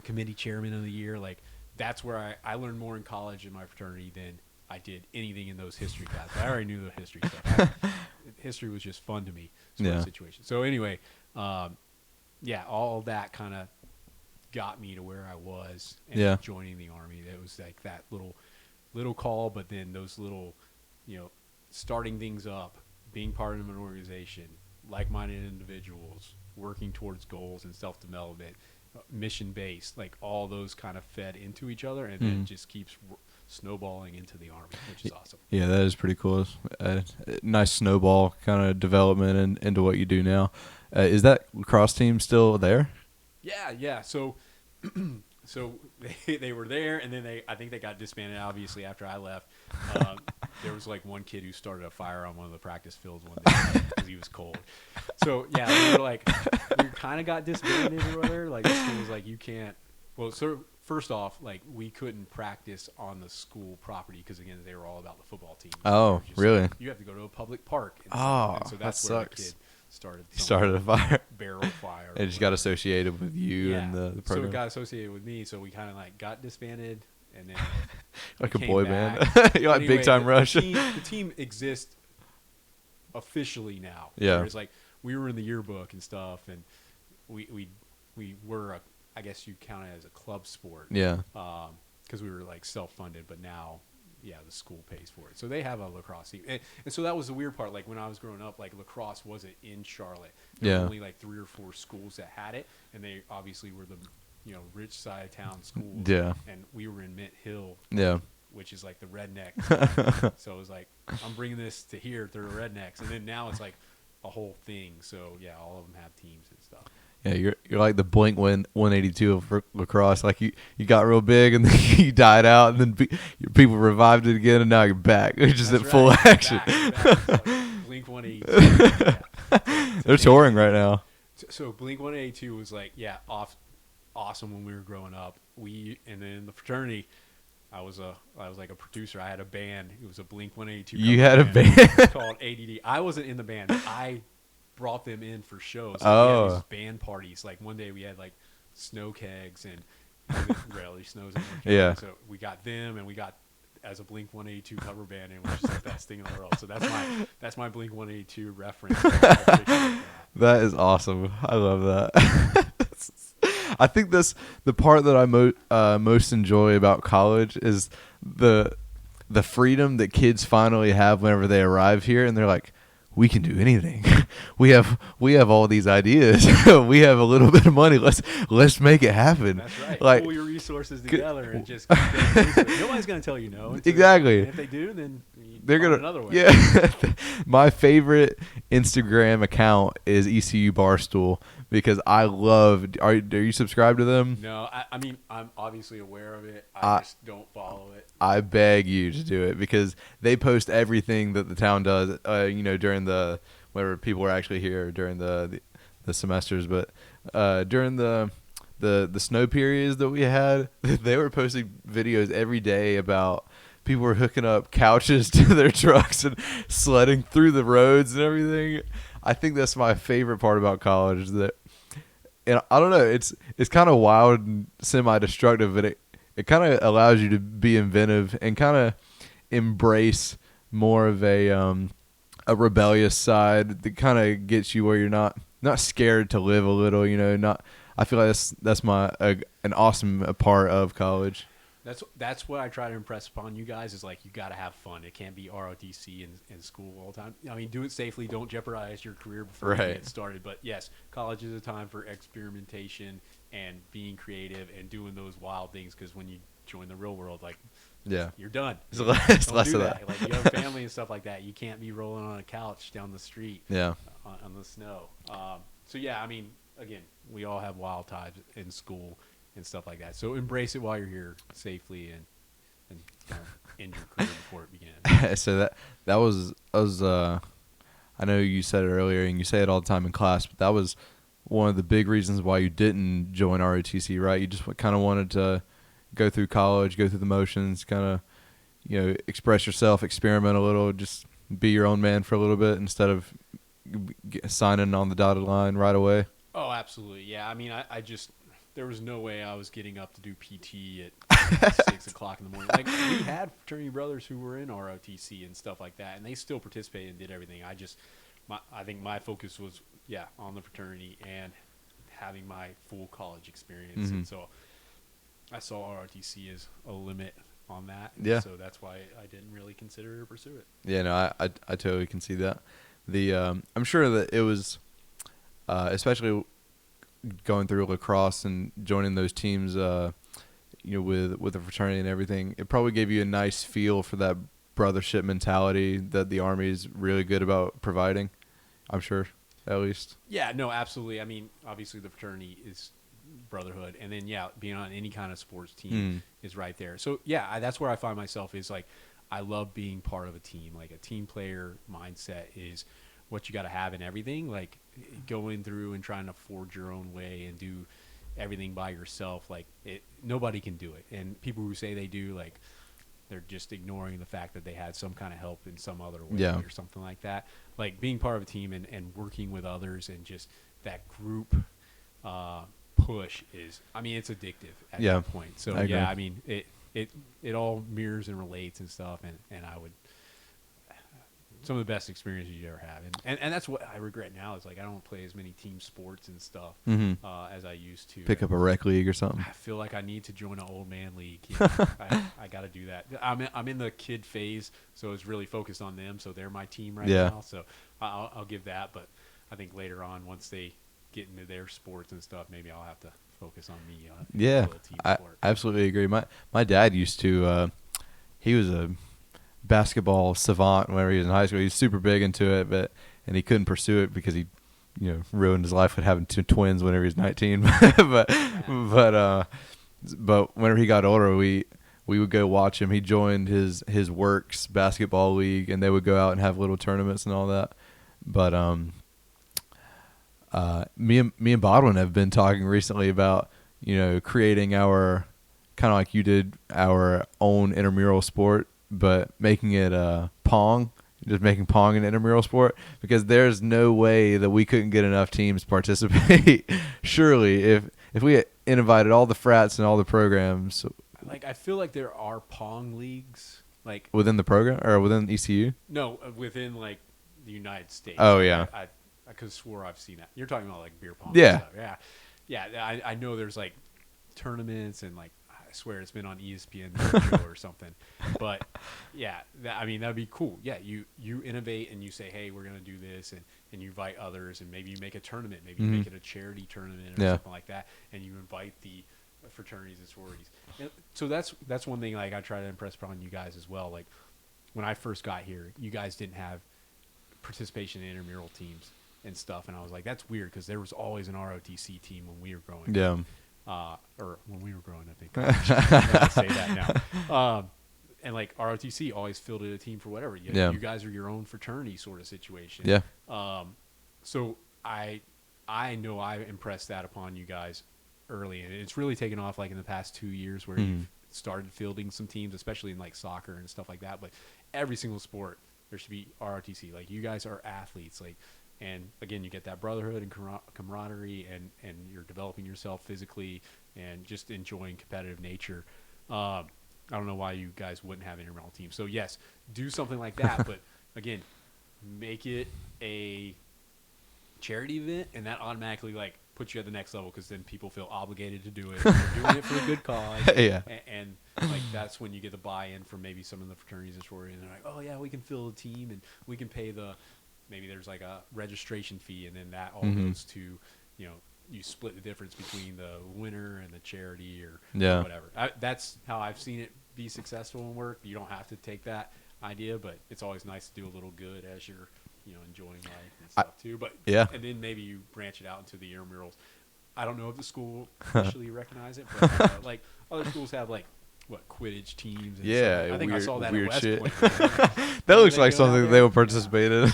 committee chairman of the year. Like that's where I learned more in college in my fraternity than I did anything in those history classes. I already knew the history stuff. History was just fun to me, sort of situation. So anyway, yeah, all of that kind of got me to where I was and joining the Army. It was like that little call, but then those little, you know, starting things up, being part of an organization, like-minded individuals, working towards goals and self-development, mission-based, like all those kind of fed into each other, and then it just keeps snowballing into the Army, which is awesome. Yeah, that is pretty cool. Nice snowball kind of development into what you do now. Is that lacrosse team still there? Yeah. So, so they were there, and then I think they got disbanded. Obviously, after I left, there was like one kid who started a fire on one of the practice fields one day because he was cold. So yeah, we kind of got disbanded or whatever. Like the school was like, you can't. Well, so first off, like we couldn't practice on the school property because again, they were all about the football team. Oh, really? You have to go to a public park. And so that's that where sucks. the kid started a fire. Barrel fire. It just got associated with you and the program. So it got associated with me. So we kind of like got disbanded, and then like a boy band. You're like Big Time Rush. The team exists officially now. Yeah. Whereas like we were in the yearbook and stuff, and we were I guess you count it as a club sport. Yeah. Because we were like self-funded, but now. Yeah, the school pays for it. So they have a lacrosse team. And so that was the weird part. Like when I was growing up, like lacrosse wasn't in Charlotte. There were only like 3 or 4 schools that had it. And they obviously were the, you know, rich side of town schools. Yeah. And we were in Mint Hill. Yeah. Which is like the redneck. So it was like, I'm bringing this to here through the rednecks. And then now it's like a whole thing. So yeah, all of them have teams and stuff. Yeah, you're like the Blink 182 of lacrosse. Like you got real big and then you died out, and then people revived it again, and now you're back. It's just at full action. Back. Like Blink 182. Yeah. They're touring right now. So Blink 182 was like, awesome when we were growing up. And then in the fraternity, I was like a producer. I had a band. It was a Blink 182. You had a band called ADD. I wasn't in the band. I brought them in for shows. Like we had these band parties. Like one day we had like snow kegs and rarely snows anymore. Yeah. So we got them, and we got as a Blink 182 cover band, and it was just the best thing in the world. So that's my Blink 182 reference. That is awesome. I love that. I think that's the part that I most enjoy about college is the freedom that kids finally have whenever they arrive here, and they're like, we can do anything. We have all these ideas. We have a little bit of money. Let's make it happen. That's right. Like, pull your resources together and just nobody's going to tell you no. Exactly. And if they do, then they're gonna another way. Yeah. My favorite Instagram account is ECU Barstool because I love. Are you subscribed to them? No, I mean I'm obviously aware of it. I just don't follow it. I beg you to do it because they post everything that the town does. During the whenever people are actually here during the semesters, but during the snow periods that we had, they were posting videos every day about people were hooking up couches to their trucks and sledding through the roads and everything. I think that's my favorite part about college. And I don't know, it's kind of wild and semi-destructive, but it kind of allows you to be inventive and kind of embrace more of a rebellious side that kind of gets you where you're not scared to live a little. I feel like that's an awesome part of college. That's what I try to impress upon you guys is like you got to have fun. It can't be ROTC in school all the time. I mean, do it safely. Don't jeopardize your career before you get started. But yes, college is a time for experimentation and being creative and doing those wild things. Because when you join the real world, like you're done. It's less of that. Like you have family and stuff like that. You can't be rolling on a couch down the street. On the snow. So yeah, I mean, again, we all have wild times in school. and stuff like that. So embrace it while you're here safely and don't end your career before it begins. So that was I know you said it earlier and you say it all the time in class, but that was one of the big reasons why you didn't join ROTC, right? You just kind of wanted to go through college, go through the motions, kind of, express yourself, experiment a little, just be your own man for a little bit instead of signing on the dotted line right away. Oh, absolutely. Yeah. I mean, I just, there was no way I was getting up to do PT at 6 o'clock in the morning. Like, we had fraternity brothers who were in ROTC and stuff like that, and they still participated and did everything. I think my focus was, on the fraternity and having my full college experience. Mm-hmm. And so I saw ROTC as a limit on that. Yeah. So that's why I didn't really consider to pursue it. Yeah, no, I totally can see that. I'm sure that it was, especially going through lacrosse and joining those teams, with the fraternity and everything, it probably gave you a nice feel for that brothership mentality that the Army is really good about providing. I'm sure, at least. Yeah, no, absolutely. I mean, obviously the fraternity is brotherhood, and then being on any kind of sports team is right there. So that's where I find myself is like, I love being part of a team. Like, a team player mindset is what you got to have in everything. Like, going through and trying to forge your own way and do everything by yourself, like, nobody can do it. And people who say they do, like, they're just ignoring the fact that they had some kind of help in some other way or something like that. Like, being part of a team and working with others and just that group push is, I mean, it's addictive at that point. So I mean, it all mirrors and relates and stuff, and I would, some of the best experiences you ever have, and that's what I regret now is, like, I don't play as many team sports and stuff as I used to. Pick up a rec league or something. I feel like I need to join an old man league. I got to do that. I'm in the kid phase, so it's really focused on them. So they're my team right now. So I'll give that, but I think later on, once they get into their sports and stuff, maybe I'll have to focus on me. I absolutely agree. My dad used to. He was a basketball savant whenever he was in high school. He was super big into it, and he couldn't pursue it because he, ruined his life with having two twins whenever he was 19. but whenever he got older, we would go watch him. He joined his works basketball league, and they would go out and have little tournaments and all that. But me and Bodwin have been talking recently about creating our, kind of like you did, our own intramural sport, but making it Pong, just making Pong an intramural sport, because there's no way that we couldn't get enough teams to participate. Surely, if we invited all the frats and all the programs. Like, I feel like there are Pong leagues, like, within the program or within ECU. No, within, like, the United States. Oh yeah, I could have swore I've seen that. You're talking about, like, beer pong. Yeah, and stuff. Yeah. I know there's, like, tournaments and, like, I swear it's been on ESPN show or something. But I mean, that'd be cool. Yeah, you innovate and you say, hey, we're gonna do this, and you invite others, and maybe you make a tournament, maybe you make it a charity tournament or something like that, and you invite the fraternities and sororities. And so that's one thing, like, I try to impress upon you guys as well. Like, when I first got here, you guys didn't have participation in intramural teams and stuff, and I was like, that's weird, because there was always an ROTC team when we were growing up. Or when we were growing up, I think. I say that now. And, like, ROTC always fielded a team for whatever. You guys are your own fraternity sort of situation. Yeah. So I know I impressed that upon you guys early, and it's really taken off, like, in the past 2 years where you've started fielding some teams, especially in, like, soccer and stuff like that. But every single sport, there should be ROTC. Like, you guys are athletes, like. And again, you get that brotherhood and camaraderie, and you're developing yourself physically and just enjoying competitive nature. I don't know why you guys wouldn't have an intramural team. So yes, do something like that, but again, make it a charity event, and that automatically, like, puts you at the next level, because then people feel obligated to do it. You're doing it for a good cause. And like, that's when you get the buy-in from maybe some of the fraternities and sororities, and they're like, oh yeah, we can fill a team, and we can pay maybe there's, like, a registration fee, and then that all goes to, you split the difference between the winner and the charity or whatever. That's how I've seen it be successful and work. You don't have to take that idea, but it's always nice to do a little good as you're, enjoying life and stuff too. But and then maybe you branch it out into the intramurals. I don't know if the school officially recognize it, but like other schools have like what Quidditch teams. And Yeah, stuff. I think I saw that at West shit. Point. That looks like go down something there? they would participate in.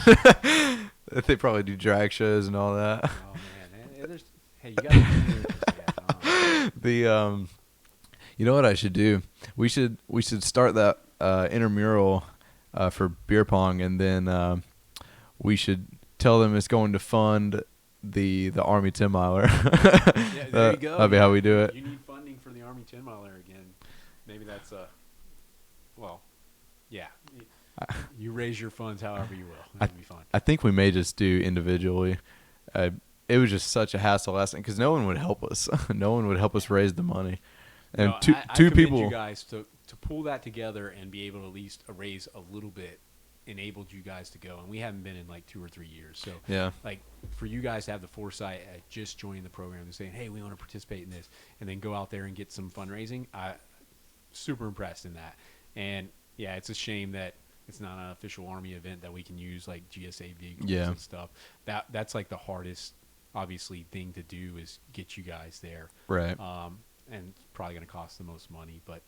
They probably do drag shows and all that. Oh man, hey, you got to The you know what I should do? We should start that intramural for beer pong, and then we should tell them it's going to fund the Army 10 miler. Yeah, there you go. That'd be how we do it. You need funding for the Army 10 miler again. Maybe that's well, yeah. You raise your funds however you will. That'd be fun. I think we may just do individually. It was just such a hassle last time because no one would help us. No one would help us raise the money. And No, I two commend people. you guys to pull that together and be able to at least raise a little bit enabled you guys to go. And we haven't been in like 2 or 3 years. So Yeah. like for you guys to have the foresight at just joining the program and saying, hey, we want to participate in this, and then go out there and get some fundraising, super impressed in that. And yeah, it's a shame that it's not an official Army event that we can use like GSA vehicles and stuff. That's like the hardest, obviously, thing to do is get you guys there. Right. And it's probably going to cost the most money. But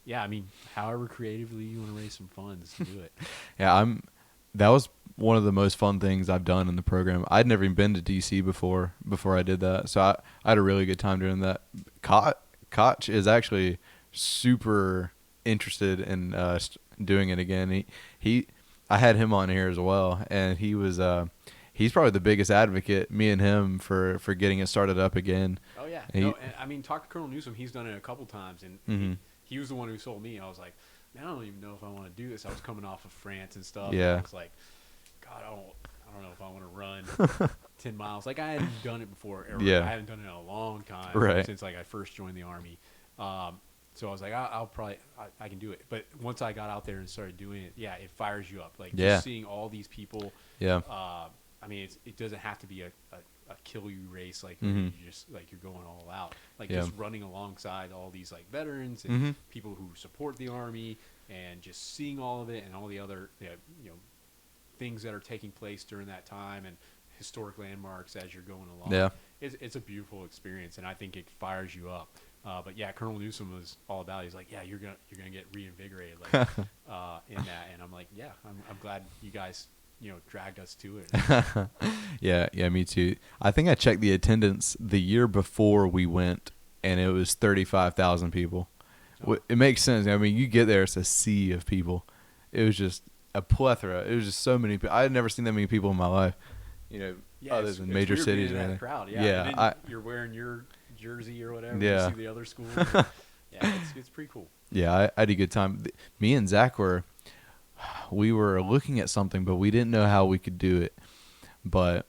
yeah, I mean, however creatively you want to raise some funds, do it. Yeah, that was one of the most fun things I've done in the program. I'd never even been to DC before I did that. So I had a really good time doing that. Koch is actually super interested in doing it again. I had him on here as well, and he was he's probably the biggest advocate, me and him, for getting it started up again. Oh yeah. And I mean, talk to Colonel Newsom. He's done it a couple times, and he was the one who sold me. I was like, man, I don't even know if I want to do this. I was coming off of France and stuff. Yeah. And I was like, God, I don't know if I want to run 10 miles. Like, I hadn't done it before. Yeah. I haven't done it in a long time. Right. Since like I first joined the Army. So I was like, I'll probably I can do it. But once I got out there and started doing it, yeah, it fires you up. Like just seeing all these people. Yeah. I mean, it doesn't have to be a kill you race. Like you just like you're going all out. Like just running alongside all these like veterans and people who support the Army, and just seeing all of it and all the other things that are taking place during that time and historic landmarks as you're going along. Yeah. It's a beautiful experience, and I think it fires you up. But yeah, Colonel Newsom was all about it. He's like, yeah, you're gonna get reinvigorated like in that, and I'm like, yeah, I'm glad you guys dragged us to it. Yeah, me too. I think I checked the attendance the year before we went, and it was 35,000 people. Oh. It makes sense. I mean, you get there, it's a sea of people. It was just a plethora. It was just so many people. I had never seen that many people in my life. Other than major cities and anything. Crowd, you're wearing your jersey or whatever. Yeah. You see the other schools. It's pretty cool. Yeah, I had a good time. Me and Zach we were looking at something, but we didn't know how we could do it. But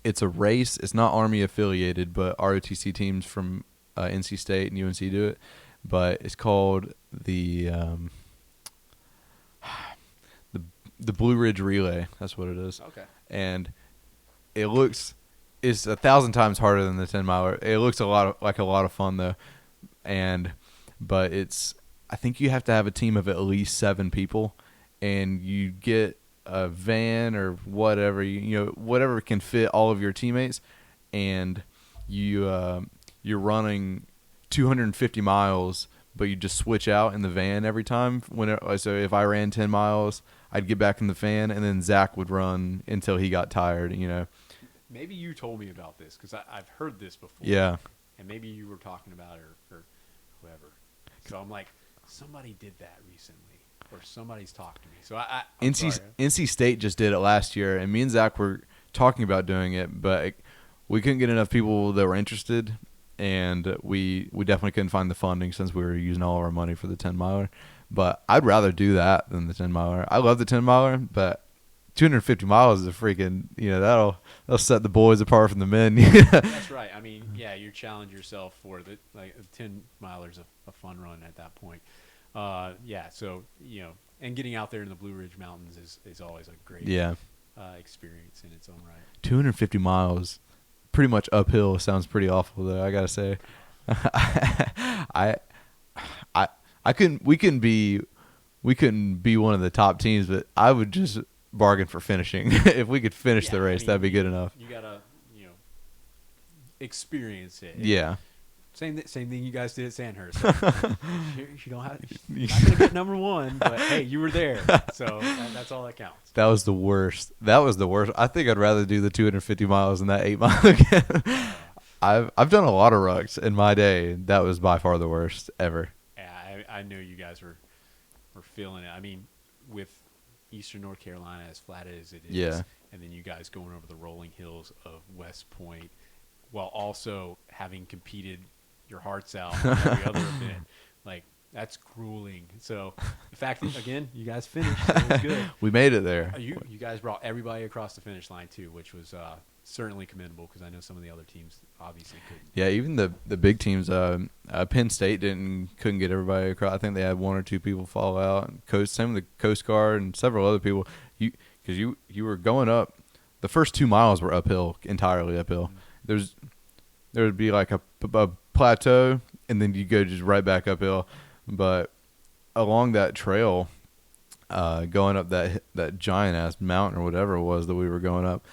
it's a race. It's not Army affiliated, but ROTC teams from NC State and UNC do it. But it's called the Blue Ridge Relay. That's what it is. Okay. And it's 1,000 times harder than the 10 miler. It looks like a lot of fun though. But I think you have to have a team of at least 7 people, and you get a van or whatever, whatever can fit all of your teammates, and you're running 250 miles, but you just switch out in the van every time. So if I ran 10 miles, I'd get back in the van, and then Zach would run until he got tired, Maybe you told me about this, because I've heard this before. Yeah. And maybe you were talking about it or whoever. So I'm like, somebody did that recently, or somebody's talked to me. So NC State just did it last year, and me and Zach were talking about doing it, but we couldn't get enough people that were interested, and we definitely couldn't find the funding since we were using all of our money for the 10 miler. But I'd rather do that than the 10 miler. I love the 10 miler, but 250 miles is a freaking, that'll set the boys apart from the men. That's right. I mean, yeah, you challenge yourself for the 10 milers a fun run at that point. So and getting out there in the Blue Ridge Mountains is always a great experience in its own right. 250 miles, pretty much uphill. Sounds pretty awful though, I gotta say. We couldn't be one of the top teams, but I would just bargain for finishing. If we could finish the race, that'd be good enough. You gotta, experience it. Yeah. Same thing you guys did at Sandhurst. You don't have, you're not gonna get number one, but hey, you were there, so that's all that counts. That was the worst. That was the worst. I think I'd rather do the 250 miles than that 8 mile again. I've done a lot of rucks in my day. That was by far the worst ever. Yeah, I know you guys were feeling it. I mean, with Eastern North Carolina as flat as it is, Yeah. and then you guys going over the rolling hills of West Point, while also having competed your hearts out on every other event, like that's grueling. So the fact that again you guys finished, it was good. We made it there. You guys brought everybody across the finish line too, which was certainly commendable because I know some of the other teams obviously couldn't. Yeah, even the big teams. Penn State couldn't get everybody across. I think they had one or two people fall out. Same with the Coast Guard and several other people. Because you were going up. The first 2 miles were uphill, entirely uphill. Mm-hmm. There would be like a plateau, and then you go just right back uphill. But along that trail, going up that giant ass mountain or whatever it was that we were going up,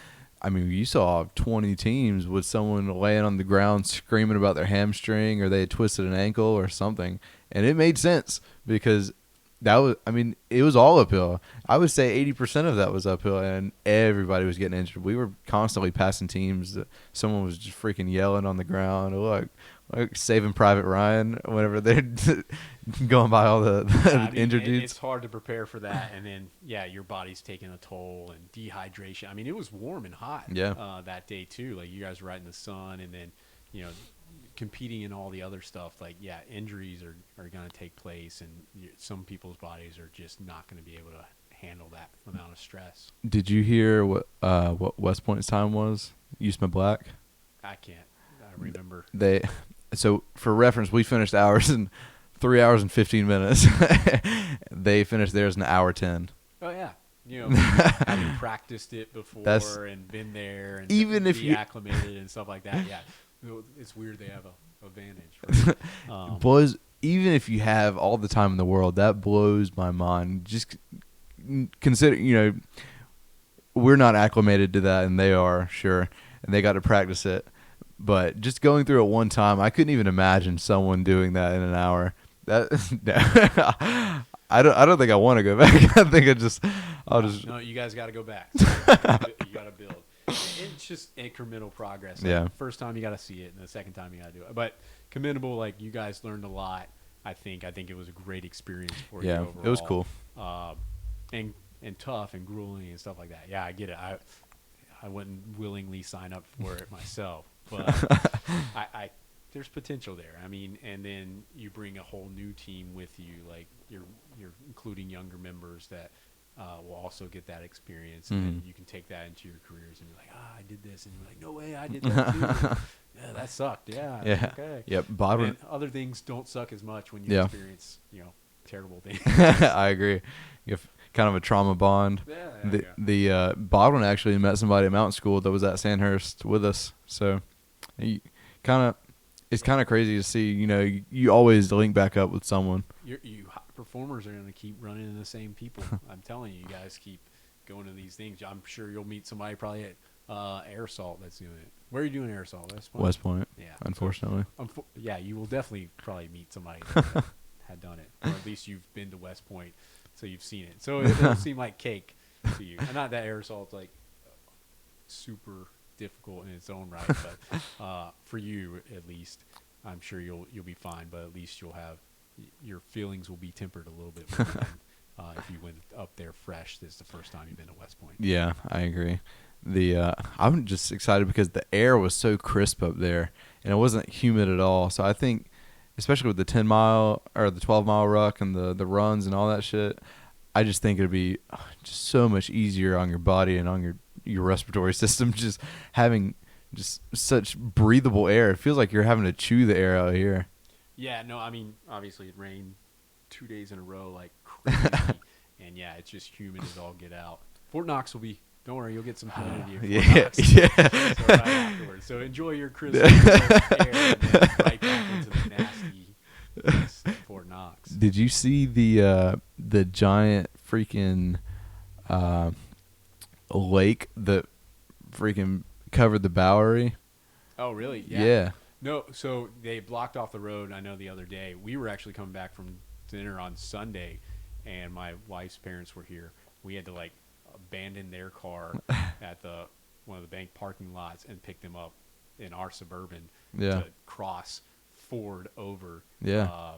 I mean, you saw 20 teams with someone laying on the ground screaming about their hamstring or they had twisted an ankle or something. And it made sense because it was all uphill. I would say 80% of that was uphill and everybody was getting injured. We were constantly passing teams. Someone was just freaking yelling on the ground, like Saving Private Ryan, whenever they're going by all the injured dudes. It's hard to prepare for that. And then, your body's taking a toll and dehydration. I mean, it was warm and hot that day, too. Like, you guys were right in the sun and then, competing in all the other stuff. Like, injuries are going to take place and some people's bodies are just not going to be able to handle that amount of stress. Did you hear what West Point's time was? Usma Black? I can't. I remember. So for reference, we finished ours in 3 hours and 15 minutes. They finished theirs in 1 hour 10. Oh yeah, having practiced it before and been there and even if you acclimated and stuff like that. Yeah, it's weird they have a advantage. Right? Even if you have all the time in the world, that blows my mind. Just consider, we're not acclimated to that, and they are, sure, and they got to practice it. But just going through it one time, I couldn't even imagine someone doing that in an hour. I don't think I want to go back. I think No, you guys got to go back. You got to build. It's just incremental progress. Like, first time you got to see it, and the second time you got to do it. But commendable. Like, you guys learned a lot. I think it was a great experience for you overall. It was cool. And tough and grueling and stuff like that. Yeah, I get it. I wouldn't willingly sign up for it myself. But there's potential there. I mean, and then you bring a whole new team with you, like you're including younger members that will also get that experience, and then you can take that into your careers and be like, I did this, and you're like, no way, I did that too. Yeah, that sucked. Yeah. Okay. Yep. And other things don't suck as much when you experience, terrible things. I agree. You have kind of a trauma bond. Yeah. The Bodwin actually met somebody at Mountain School that was at Sandhurst with us, so it's kind of crazy to see. You always link back up with someone. You performers are going to keep running into the same people. I'm telling you, you guys keep going to these things. I'm sure you'll meet somebody probably at Air Assault that's doing it. Where are you doing Air Assault? West Point. Yeah. Unfortunately. You will definitely probably meet somebody that had done it, or at least you've been to West Point, so you've seen it. So it'll seem like cake to you. And not that Air Assault's like super difficult in its own right, but for you at least, I'm sure you'll be fine. But at least you'll have your feelings will be tempered a little bit more than, if you went up there fresh. This is the first time you've been to West Point. Yeah, I agree. I'm just excited because the air was so crisp up there, and it wasn't humid at all. So I think, especially with the 10 mile or the 12 mile ruck and the runs and all that shit, I just think it'd be just so much easier on your body and on your respiratory system, just having just such breathable air. It feels like you're having to chew the air out here. Yeah, no, I mean, obviously it rained 2 days in a row like crazy, and it's just humid as all get out. Fort Knox will be, don't worry, you'll get some humidity. Yeah. So right afterwards. So enjoy your crisp air and then right back into the nasty Fort Knox. Did you see the giant freaking lake that freaking covered the Bowery? Oh, really? Yeah. No, so they blocked off the road. I know the other day we were actually coming back from dinner on Sunday, and my wife's parents were here. We had to like abandon their car at the one of the bank parking lots and pick them up in our Suburban Yeah. to cross Ford over. Yeah.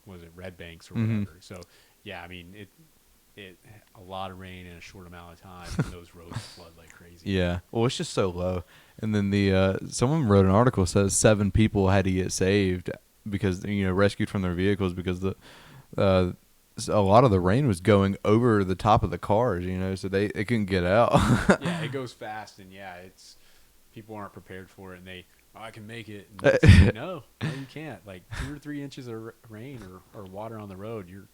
Was it Red Banks or Mhm. whatever? So yeah, I mean it a lot of rain in a short amount of time, and those roads flood like crazy. Yeah. Well, it's just so low. And then someone wrote an article says 7 people had to get saved because rescued from their vehicles because uh, a lot of the rain was going over the top of the cars. So they couldn't get out. Yeah, it goes fast, and yeah, it's people aren't prepared for it, and I can make it. And it's like, no, you can't. Like 2 or 3 inches of rain or water on the road, you're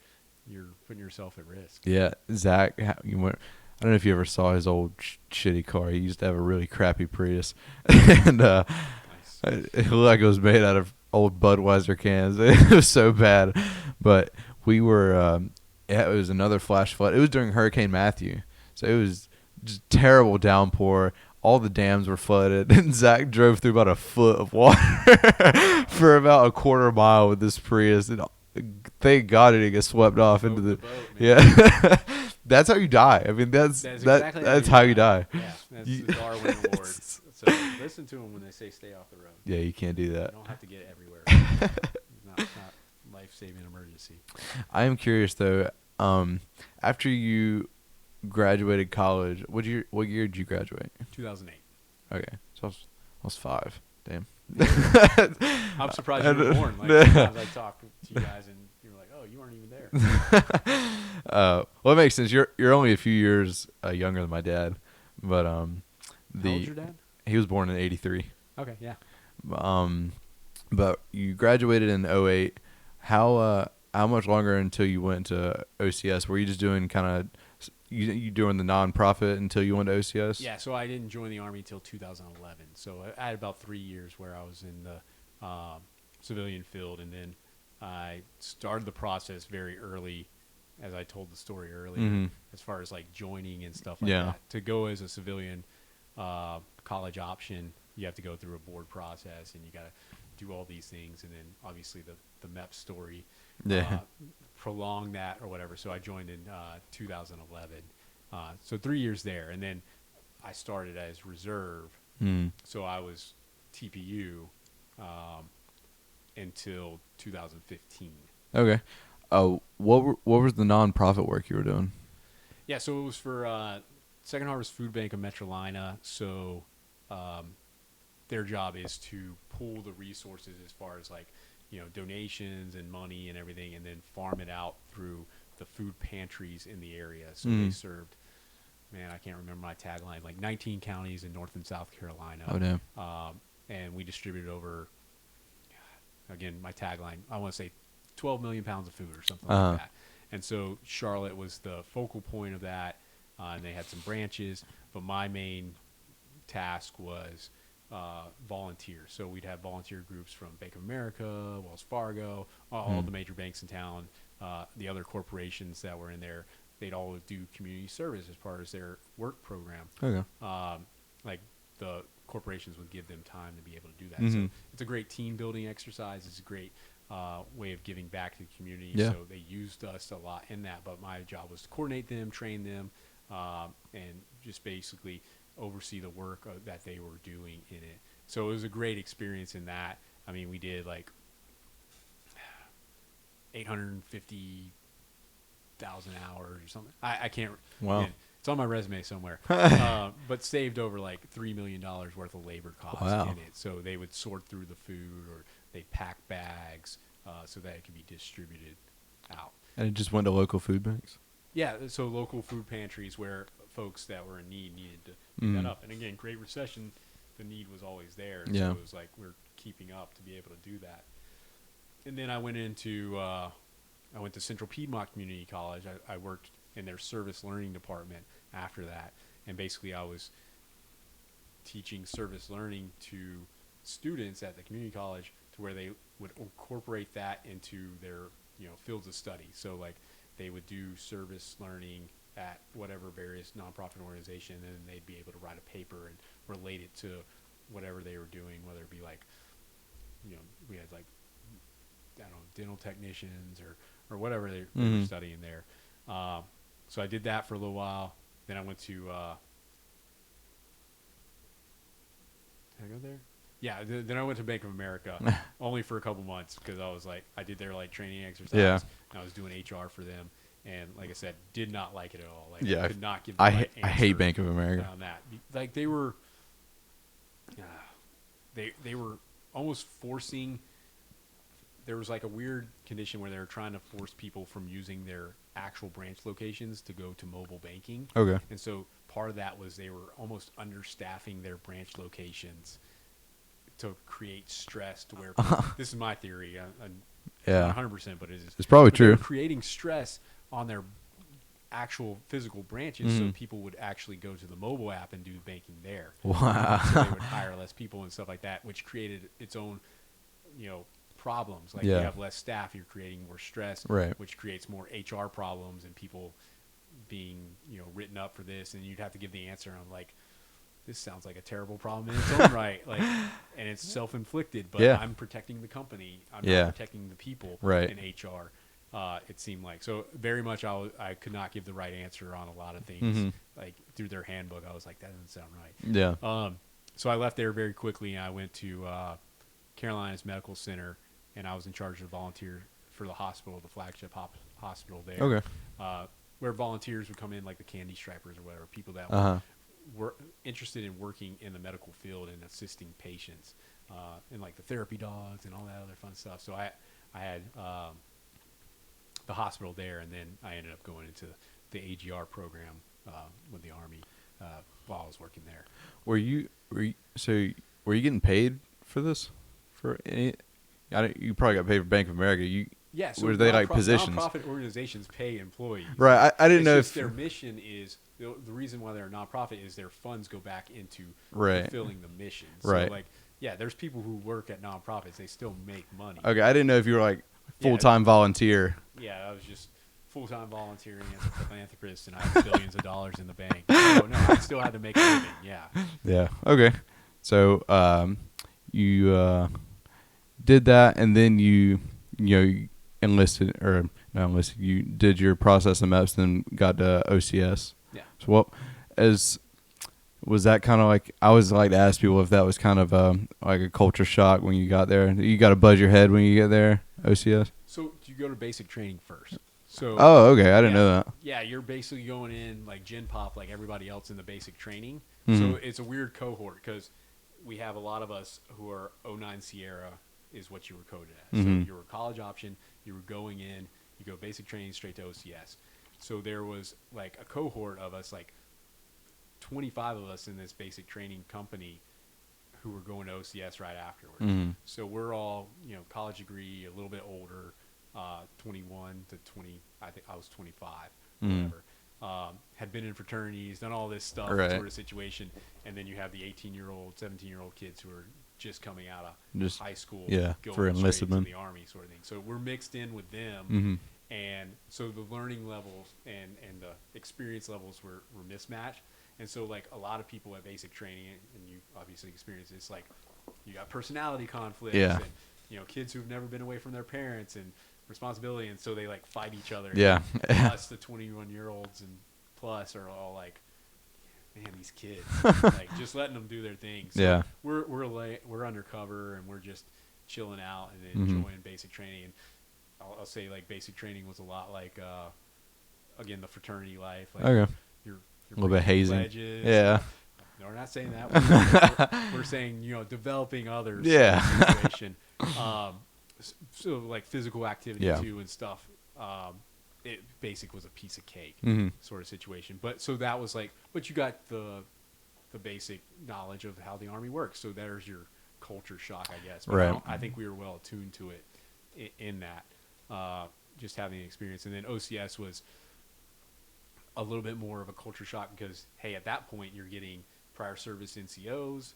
putting yourself at risk. Yeah, Zach, I don't know if you ever saw his old shitty car. He used to have a really crappy Prius, and Nice. it looked like it was made out of old Budweiser cans. It was so bad, but we were. It was another flash flood. It was during Hurricane Matthew, so it was just terrible downpour. All the dams were flooded, and Zach drove through about a foot of water for about a quarter mile with this Prius. And thank God it didn't get swept off into the boat, yeah. That's how you die. I mean, that's exactly that's how you die. Yeah, that's the Darwin Award. So listen to them when they say stay off the road. Yeah, you can't do You that. don't have to get everywhere. It's not life-saving emergency. I am curious though. After you graduated college, what year did you graduate? 2008. Okay, so I was 5. Damn. I'm surprised you were born. Like sometimes I talk to you guys and you're like, oh, you weren't even there. Well, it makes sense. You're only a few years younger than my dad, but How old's your dad? he was born in '83. Okay, yeah. But you graduated in '08. How much longer until you went to OCS? Were you just doing kind of you doing the nonprofit until you went to OCS? Yeah, so I didn't join the Army until 2011. So I had about 3 years where I was in the civilian field, and then I started the process very early, as I told the story earlier, as far as like joining and stuff like that. To go as a civilian college option, you have to go through a board process, and you got to do all these things, and then obviously the MEP story prolong that or whatever. So I joined in 2011. So 3 years there, and then I started as reserve. So I was TPU until 2015. Okay. What was the nonprofit work you were doing? Yeah, so it was for Second Harvest Food Bank of Metrolina. So their job is to pool the resources as far as like donations and money and everything, and then farm it out through the food pantries in the area. So they served, man, I can't remember my tagline, like 19 counties in North and South Carolina. Oh, damn. And we distributed over, again, my tagline, I want to say 12 million pounds of food or something like that. And so Charlotte was the focal point of that, and they had some branches, but my main task was volunteers. So we'd have volunteer groups from Bank of America, Wells Fargo, all the major banks in town, the other corporations that were in there. They'd all do community service as part of their work program. Okay. Like the corporations would give them time to be able to do that. So it's a great team building exercise. It's a great way of giving back to the community. Yeah. So they used us a lot in that, but my job was to coordinate them, train them, and just basically oversee the work that they were doing in it. So it was a great experience in that. I mean, we did like 850,000 hours or something. I can't. Wow. Man, it's on my resume somewhere. But saved over like $3 million worth of labor costs in it. So they would sort through the food, or they'd pack bags so that it could be distributed out. And it just went to local food banks? Yeah, so local food pantries where folks that were in need needed to pick that up. And again, Great Recession, the need was always there. And so it was like we're keeping up to be able to do that. And then I went to Central Piedmont Community College. I worked in their service learning department after that. And basically I was teaching service learning to students at the community college to where they would incorporate that into their fields of study. So like they would do service learning at whatever various nonprofit organization, and then they'd be able to write a paper and relate it to whatever they were doing, whether it be like, we had like, I don't know, dental technicians or whatever they were studying there. So I did that for a little while. Then I went to, did I go there? Yeah. Then I went to Bank of America only for a couple months because I was like, I did their like training exercise. Yeah. And I was doing HR for them. And like I said, did not like it at all. Like Yeah. I could not give the right I hate answer Bank of America. on that. Like they were, they were almost forcing. There was like a weird condition where they were trying to force people from using their actual branch locations to go to mobile banking. Okay. And so part of that was they were almost understaffing their branch locations to create stress to where this is my theory. Yeah. Not 100%, but It's probably true. true. Creating stress on their actual physical branches so people would actually go to the mobile app and do banking there. Wow. So they would hire less people and stuff like that, which created its own, problems. Like you have less staff, you're creating more stress, Right. which creates more HR problems and people being, written up for this, and you'd have to give the answer. And I'm like, this sounds like a terrible problem in its own right. Like, and it's self-inflicted, but I'm protecting the company. I'm not protecting the people in HR. It seemed like. So very much I could not give the right answer on a lot of things. Like through their handbook, I was like, that doesn't sound right. Yeah. So I left there very quickly, and I went to Carolinas Medical Center, and I was in charge of volunteer for the hospital, the flagship hospital there. Okay. Where volunteers would come in, like the candy stripers or whatever, people that were interested in working in the medical field and assisting patients, and like the therapy dogs and all that other fun stuff. So I had the hospital there, and then I ended up going into the AGR program with the Army while I was working there. Were you getting paid for this? For any? You probably got paid for Bank of America. Yeah, so were they like positions? Nonprofit organizations pay employees. Right. I didn't know if their mission is the reason why they're a nonprofit is their funds go back into fulfilling the mission. So right. like, there's people who work at nonprofits. They still make money. Okay, I didn't know if you were like full-time volunteer. Yeah, I was just full-time volunteering as a philanthropist, and I had billions of dollars in the bank. So, no, I still had to make a living. Yeah. Yeah. Okay. So you did that, and then you enlisted, or not enlisted. You did your process in MEPS, then got to OCS. Yeah. So was that kind of like, I always like to ask people if that was kind of like a culture shock when you got there. You got to buzz your head when you get there, OCS? So you go to basic training first. So okay, I didn't know that. Yeah, you're basically going in like Gen Pop like everybody else in the basic training. Mm-hmm. So it's a weird cohort because we have a lot of us who are 09 Sierra is what you were coded as. Mm-hmm. So you were a college option, you were going in, you go basic training straight to OCS. So there was like a cohort of us, like 25 of us in this basic training company who were going to OCS right afterwards. Mm-hmm. So we're all, college degree, a little bit older, 21 to 20, I think I was 25, whatever. Had been in fraternities, done all this stuff, sort of situation. And then you have the 18-year-old, 17-year-old kids who are just coming out of high school, going for enlisted straight into the Army sort of thing. So we're mixed in with them. And so the learning levels and the experience levels were mismatched. And so, like, a lot of people at basic training, and you obviously experience this, like, you got personality conflicts and, kids who've never been away from their parents and responsibility, and so they, like, fight each other. Yeah. Plus, the 21-year-olds and plus are all like, man, these kids. Like, just letting them do their thing. So we're undercover, and we're just chilling out and enjoying basic training. And I'll say, like, basic training was a lot like, again, the fraternity life. Like, okay. You're a little bit hazing. Pledges. Yeah. No, we're not saying that. We're saying, developing others. Yeah. Situation. So like physical activity too and stuff. It basic was a piece of cake sort of situation. But so that was like, but you got the basic knowledge of how the Army works. So there's your culture shock, I guess. But right. I think we were well attuned to it in that, just having the experience. And then OCS was a little bit more of a culture shock because, hey, at that point you're getting prior service NCOs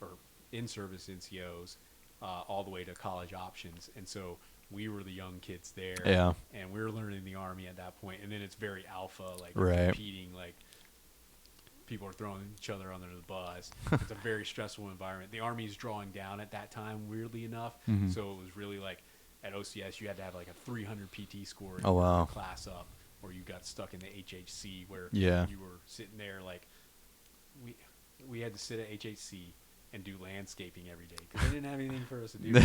or in-service NCOs all the way to college options. And so we were the young kids there. Yeah. And we were learning the Army at that point. And then it's very alpha, like right. competing, like people are throwing each other under the bus. It's a very stressful environment. The Army's drawing down at that time, weirdly enough. Mm-hmm. So it was really like at OCS, you had to have like a 300 PT score in Oh, wow. order to class up, or you got stuck in the HHC where Yeah. you were sitting there like we had to sit at HHC and do landscaping every day because they didn't have anything for us to do.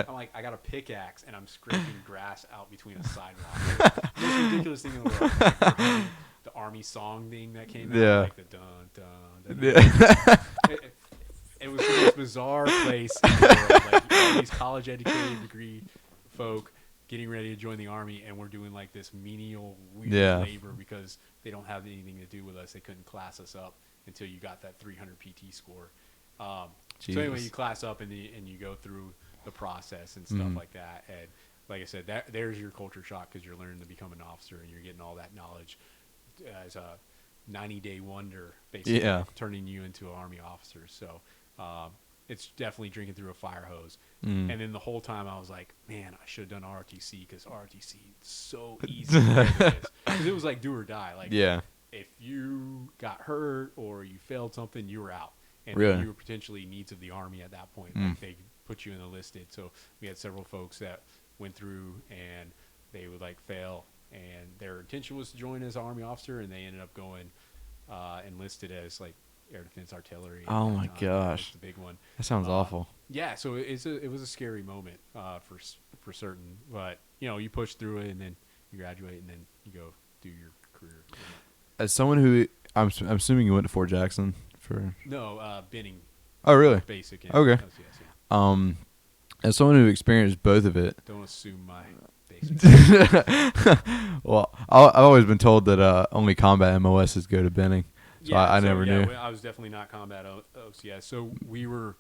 I'm like, I got a pickaxe and I'm scraping grass out between a sidewalk. Most ridiculous thing in the world. Like, the Army song thing that came out, Yeah. like the dun dun. dun, dun. It was the most bizarre place in the world. Like all these college-educated degree folk getting ready to join the Army, and we're doing like this menial weird labor because they don't have anything to do with us. They couldn't class us up until you got that 300 PT score. So anyway, you class up and you go through the process and stuff like that. And like I said, there's your culture shock because you're learning to become an officer and you're getting all that knowledge as a 90-day wonder, basically turning you into an Army officer. So it's definitely drinking through a fire hose. And then the whole time I was like, man, I should have done ROTC because ROTC is so easy. Because it was like do or die. Like if you got hurt or you failed something, you were out. And you were potentially needs of the Army at that point. Like they put you in enlisted. So we had several folks that went through and they would like fail. And their intention was to join as an Army officer. And they ended up going enlisted as like air defense artillery. Oh my gosh. That's the big one. That sounds awful. Yeah. So it was a scary moment for certain. But, you know, you push through it and then you graduate and then you go do your career. As someone who, I'm assuming you went to Fort Jackson. Binning. Oh, really? Basic. Okay. Yeah. As someone who experienced both of it. Don't assume my basic. Well, I've always been told that only combat MOSs go to Benning. So I never knew. I was definitely not combat OCS. So we were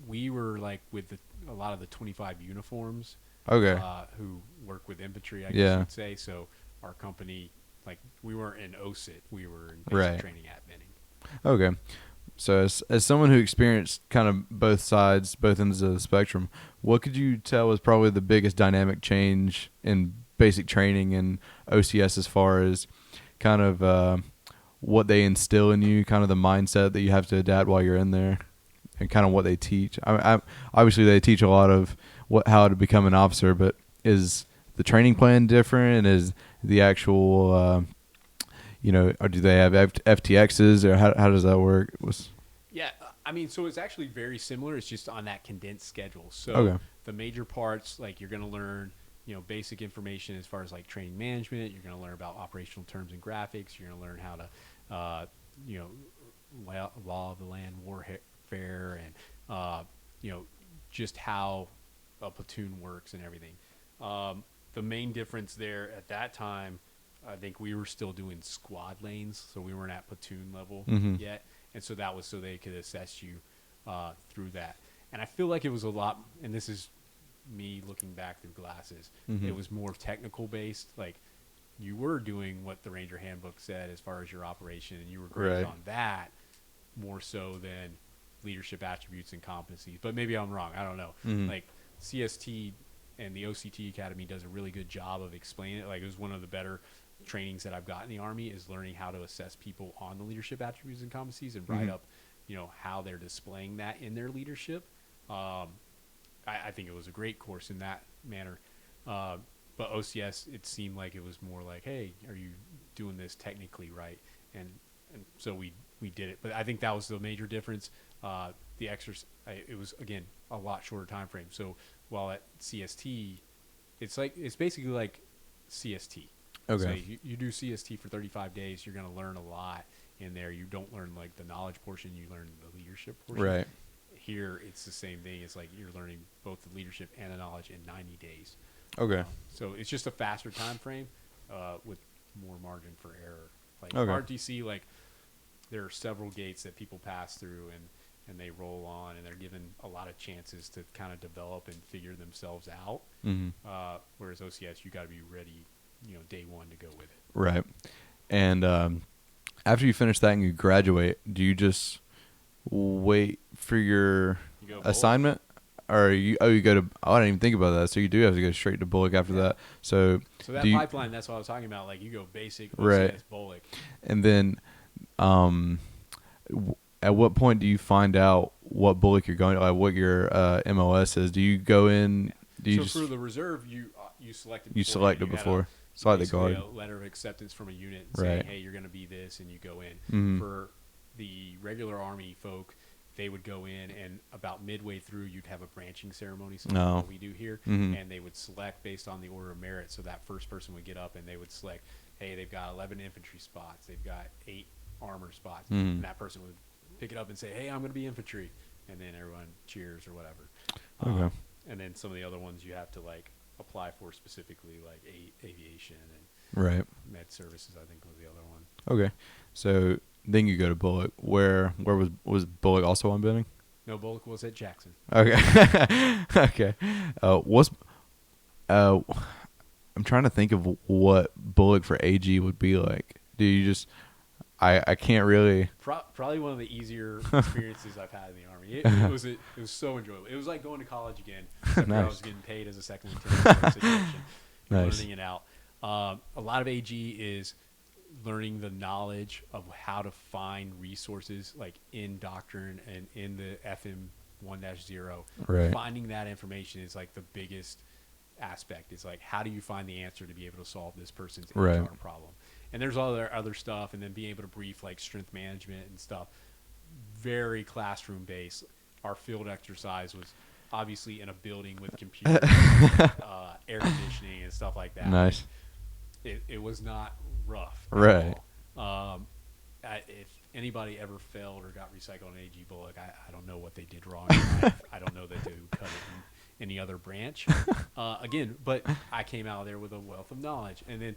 like with a lot of the 25 uniforms. Okay. Who work with infantry, I guess you'd say. So our company, like we weren't in OSIT. We were in basic training at Benning. Okay. So as someone who experienced kind of both sides, both ends of the spectrum, what could you tell was probably the biggest dynamic change in basic training and OCS as far as kind of what they instill in you, kind of the mindset that you have to adapt while you're in there, and kind of what they teach? Obviously, they teach a lot of how to become an officer, but is the training plan different? And is the actual or do they have FTXs, or how does that work? Yeah, I mean, so it's actually very similar. It's just on that condensed schedule. So the major parts, like you're going to learn, basic information as far as like training management. You're going to learn about operational terms and graphics. You're going to learn how to, law of the land, warfare, and just how a platoon works and everything. The main difference there at that time, I think we were still doing squad lanes, so we weren't at platoon level yet. And so that was so they could assess you through that. And I feel like it was a lot, and this is me looking back through glasses, it was more technical based. Like you were doing what the Ranger Handbook said as far as your operation, and you were graded on that more so than leadership attributes and competencies. But maybe I'm wrong. I don't know. Like CST and the OCT Academy does a really good job of explaining it. Like it was one of the better trainings that I've got in the Army is learning how to assess people on the leadership attributes and competencies and write up, how they're displaying that in their leadership. I think it was a great course in that manner. But OCS, it seemed like it was more like, hey, are you doing this technically right? And so we did it. But I think that was the major difference. The exercise, it was, again, a lot shorter time frame. So while at CST, it's basically like CST. Okay. So you do CST for 35 days, you're going to learn a lot in there. You don't learn like the knowledge portion, you learn the leadership portion. Right. Here, it's the same thing. It's like you're learning both the leadership and the knowledge in 90 days. Okay. So it's just a faster time frame with more margin for error. Like RTC, like there are several gates that people pass through and they roll on, and they're given a lot of chances to kind of develop and figure themselves out. Whereas OCS, you got to be ready, day one to go with it. Right. And after you finish that and you graduate, do you just wait for your assignment? Or you go to, I didn't even think about that. So you do have to go straight to Bullock after that. So that pipeline, that's what I was talking about. Like you go basic, OCS, right. Bullock. And then at what point do you find out what bullock you're going, like what your MOS is? Do you go in? Do you so for the reserve, you selected. You selected before. It's like the guard. A letter of acceptance from a unit Right. saying, "Hey, you're going to be this," and you go in. Mhm. For the regular Army folk, they would go in, and about midway through, you'd have a branching ceremony, similar to what we do here, and they would select based on the order of merit. So that first person would get up, and they would select, "Hey, they've got 11 infantry spots, they've got 8 armor spots," and that person would pick it up and say, "Hey, I'm going to be infantry," and then everyone cheers or whatever. Okay. And then some of the other ones you have to like apply for specifically, like aviation and Right. med services, I think was the other one. Okay. So then you go to Bullock. Where was Bullock also on Benning? No, Bullock was at Jackson. Okay. Okay. What's I'm trying to think of what Bullock for AG would be like. Do you just I can't really. Probably one of the easier experiences I've had in the Army. It was so enjoyable. It was like going to college again. Except Nice. I was getting paid as a second lieutenant sort of situation. Nice. Learning it out. A lot of AG is learning the knowledge of how to find resources like in doctrine and in the FM 1-0. Right. Finding that information is like the biggest aspect. It's like, how do you find the answer to be able to solve this person's Right. HR problem? And there's other stuff, and then being able to brief like strength management and stuff. Very classroom based. Our field exercise was obviously in a building with computers, air conditioning, and stuff like that. Nice. It was not rough. At Right. all. If anybody ever failed or got recycled in AG Bullock, I don't know what they did wrong. I don't know that they would cut it in any other branch. Again, but I came out of there with a wealth of knowledge. And then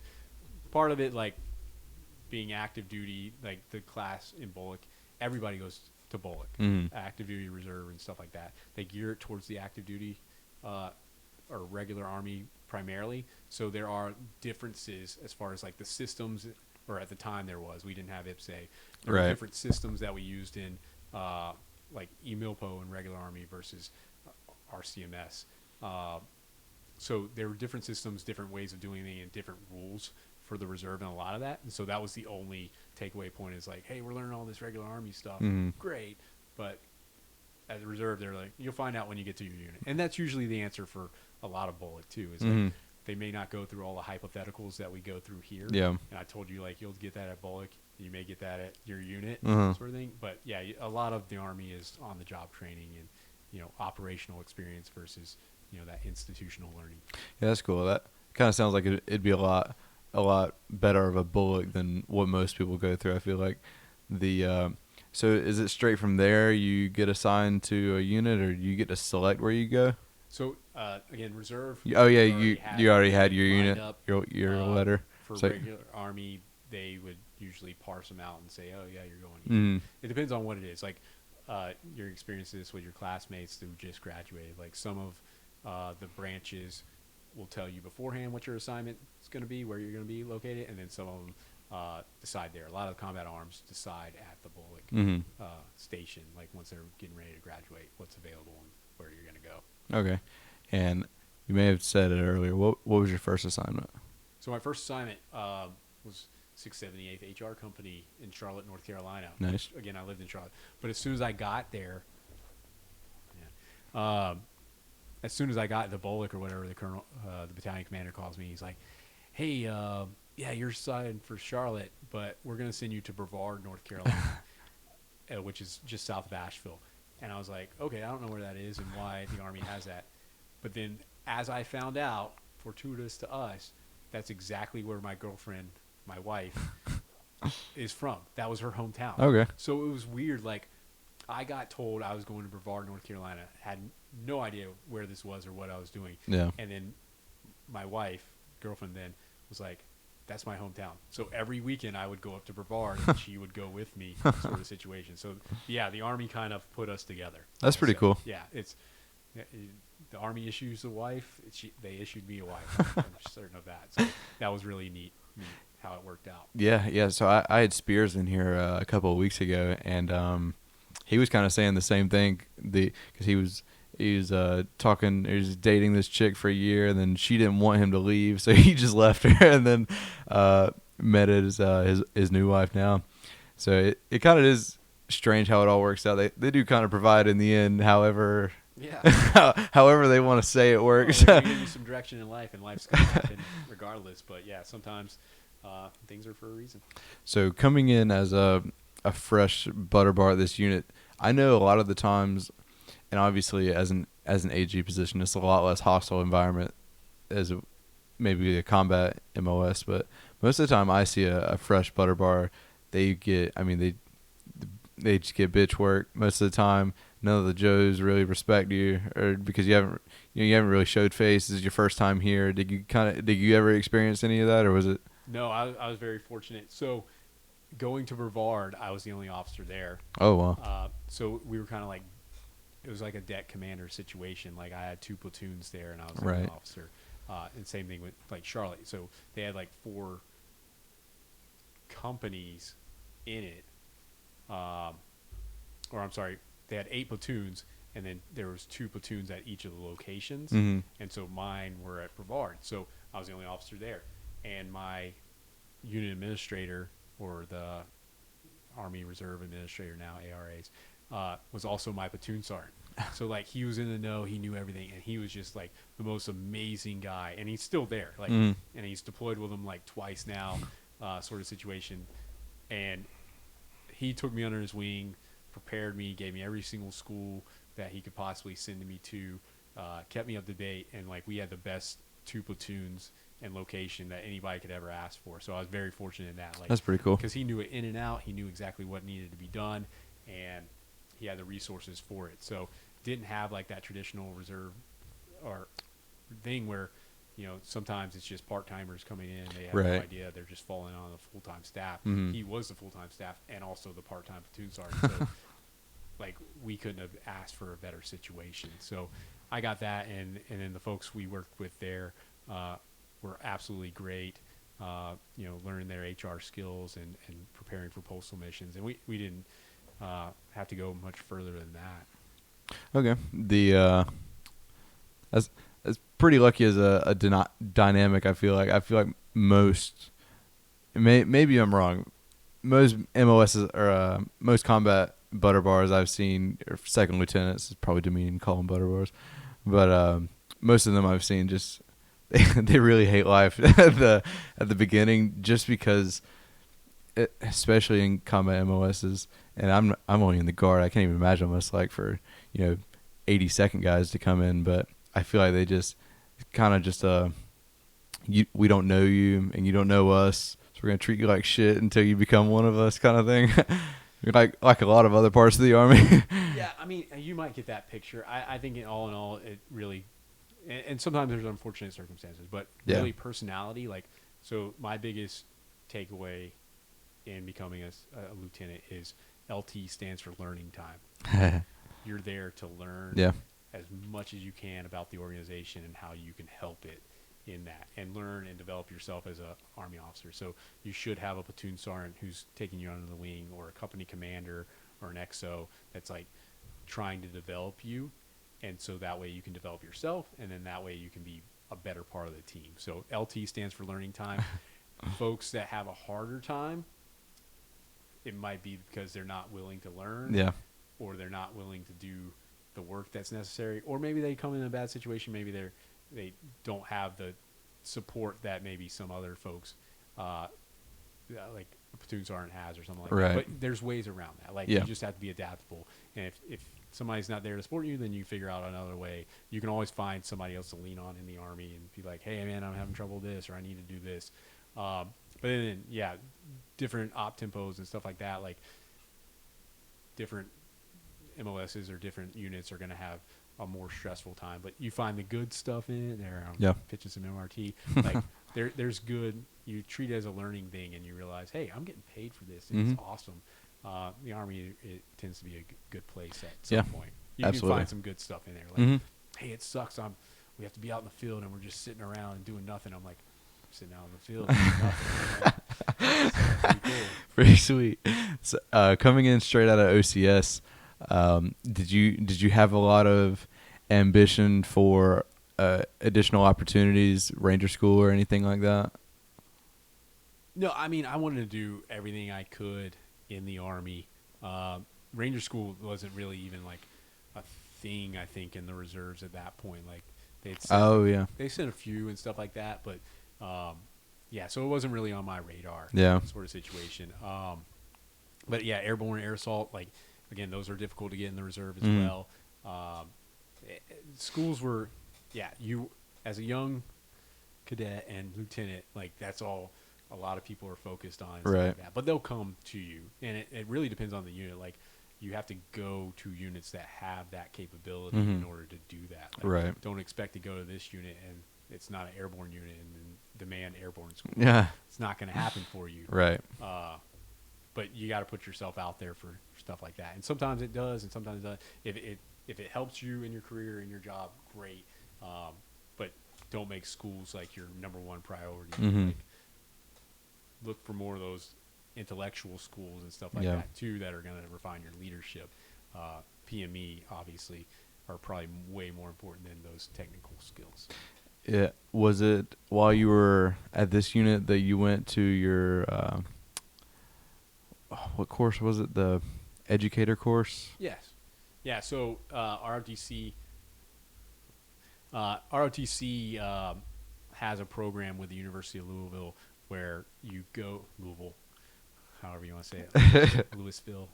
part of it, like being active duty, like the class in Bullock, everybody goes to Bullock, active duty reserve and stuff like that. They gear it towards the active duty or regular Army primarily. So there are differences as far as like the systems, or at the time we didn't have IPSA. There were different systems that we used in like EMILPO and regular Army versus RCMS. So there were different systems, different ways of doing it, and different rules for the reserve and a lot of that. And so that was the only takeaway point, is like, hey, we're learning all this regular Army stuff. Great. But as a reserve, they're like, you'll find out when you get to your unit. And that's usually the answer for a lot of Bullock too, is like, they may not go through all the hypotheticals that we go through here. Yeah. And I told you, like, you'll get that at Bullock. You may get that at your unit, sort of thing. But yeah, a lot of the Army is on the job training and, operational experience versus, that institutional learning. Yeah, that's cool. That kind of sounds like it'd be a lot better of a Bullock than what most people go through. I feel like so is it straight from there you get assigned to a unit, or do you get to select where you go? So again, reserve. You already had your unit, up, your letter. For So- regular Army, they would usually parse them out and say, oh yeah, you're going here. It depends on what it is. Like your experiences with your classmates who just graduated. Like some of the branches will tell you beforehand what your assignment is going to be, where you're going to be located, and then some of them decide there. A lot of the combat arms decide at the Bullock station, like once they're getting ready to graduate, what's available and where you're going to go. Okay. And you may have said it earlier. What was your first assignment? So my first assignment was 678th HR Company in Charlotte, North Carolina. Nice. Which, again, I lived in Charlotte. But as soon as I got there, as soon as I got the Bullock or whatever, the battalion commander calls me. He's like, hey, yeah, you're assigned for Charlotte, but we're going to send you to Brevard, North Carolina, which is just south of Asheville. And I was like, okay, I don't know where that is and why the Army has that. But then as I found out, fortuitous to us, that's exactly where my girlfriend, my wife, is from. That was her hometown. Okay. So it was weird. Like, I got told I was going to Brevard, North Carolina. Had no idea where this was or what I was doing. Yeah. And then my wife, girlfriend then, was like, that's my hometown. So every weekend I would go up to Brevard and she would go with me, sort of situation. So, yeah, the Army kind of put us together. That's pretty cool. Yeah, the Army issues a wife. They issued me a wife. I'm certain of that. So that was really neat how it worked out. Yeah. So I had Spears in here a couple of weeks ago, and he was kind of saying the same thing. Because he was dating this chick for a year, and then she didn't want him to leave, so he just left her, and then met his new wife now. So it kind of is strange how it all works out. They do kind of provide in the end, however however they want to say it works. Well, they give you some direction in life, and life's going to happen regardless. But yeah, sometimes things are for a reason. So coming in as a fresh butter bar at this unit, I know a lot of the times, and obviously as an AG position, it's a lot less hostile environment as maybe a combat MOS. But most of the time, I see a fresh butter bar, they just get bitch work most of the time. None of the Joes really respect you, or because you haven't really showed face. This is your first time here. Did you ever experience any of that, or was it? No, I was very fortunate. So going to Brevard, I was the only officer there. Oh wow. So we were kind of like, it was like a deck commander situation. Like I had 2 platoons there, and I was the Right. only officer. And same thing with like Charlotte. So they had like 4 companies in it. Or I'm sorry, they had 8 platoons, and then there was 2 platoons at each of the locations. Mm-hmm. And so mine were at Brevard. So I was the only officer there. And my unit administrator, or the Army Reserve Administrator now, ARAs, was also my platoon sergeant. So like he was in the know, he knew everything, and he was just like the most amazing guy. And he's still there, like, and he's deployed with him like twice now, sort of situation. And he took me under his wing, prepared me, gave me every single school that he could possibly send me to, kept me up to date, and like we had the best 2 platoons and location that anybody could ever ask for. So I was very fortunate in that. Like, That's pretty cool. because he knew it in and out. He knew exactly what needed to be done, and he had the resources for it. So didn't have like that traditional reserve or thing where, you know, sometimes it's just part-timers coming in. They have no Right. idea. They're just falling on the full-time staff. Mhm. He was the full-time staff and also the part-time platoon sergeant. So like we couldn't have asked for a better situation. So I got that, and then the folks we worked with there were absolutely great. You know, learning their HR skills and preparing for postal missions, and we didn't have to go much further than that. Okay. That's pretty lucky as a dynamic. I feel like most, maybe I'm wrong. Most MOSs or most combat butter bars I've seen, or second lieutenants, is probably demeaning to call them butter bars, but most of them I've seen just they really hate life at the beginning, just because, especially in combat MOSs, and I'm only in the guard. I can't even imagine what it's like for 82nd guys to come in, but I feel like they just kind of just we don't know you and you don't know us, so we're gonna treat you like shit until you become one of us, kind of thing. like a lot of other parts of the Army. Yeah, I mean, you might get that picture. I think in all, it really, and sometimes there's unfortunate circumstances, but really personality. Like, so my biggest takeaway in becoming a lieutenant is LT stands for learning time. You're there to learn as much as you can about the organization and how you can help it in that, and learn and develop yourself as a Army officer. So you should have a platoon sergeant who's taking you under the wing, or a company commander or an XO that's like trying to develop you, and so that way you can develop yourself, and then that way you can be a better part of the team. So LT stands for learning time. Folks that have a harder time, it might be because they're not willing to learn, or they're not willing to do the work that's necessary, or maybe they come in a bad situation. Maybe they don't have the support that maybe some other folks, like a platoon sergeant has, or something like that. But there's ways around that. Like you just have to be adaptable. And if somebody's not there to support you, then you figure out another way. You can always find somebody else to lean on in the Army and be like, hey man, I'm having trouble with this, or I need to do this. But then different op tempos and stuff like that, like different MOSs or different units are going to have a more stressful time, but you find the good stuff in it. There, pitching some MRT. Like there's good. You treat it as a learning thing, and you realize, hey, I'm getting paid for this. And it's awesome. The Army, it tends to be a good place at some point. You can find some good stuff in there. Like, hey, it sucks. We have to be out in the field, and we're just sitting around and doing nothing. I'm like, sitting out in the field doing nothing. So pretty cool. Pretty sweet. So, coming in straight out of OCS, did you have a lot of ambition for additional opportunities, Ranger School or anything like that? No, I mean, I wanted to do everything I could in the Army. Ranger school wasn't really even like a thing, I think, in the reserves at that point. Like they sent a few and stuff like that, but yeah, so it wasn't really on my radar. Sort of situation. But yeah, airborne, air assault, like again, those are difficult to get in the reserve as well. Schools were, you as a young cadet and lieutenant, like that's all a lot of people are focused on, and stuff like that. But they'll come to you, and it really depends on the unit. Like you have to go to units that have that capability in order to do that. Like, don't expect to go to this unit and it's not an airborne unit and then demand airborne school. Yeah, it's not going to happen for you. But you got to put yourself out there for stuff like that, and sometimes it does, and sometimes it doesn't. If it helps you in your career and your job, great. But don't make schools like your number one priority. Like, look for more of those intellectual schools and stuff like that too that are going to refine your leadership. PME obviously are probably way more important than those technical skills. Yeah. Was it while you were at this unit that you went to your what course was it? The educator course? Yes. Yeah. So ROTC has a program with the University of Louisville where you go however you want to say it, Louisville,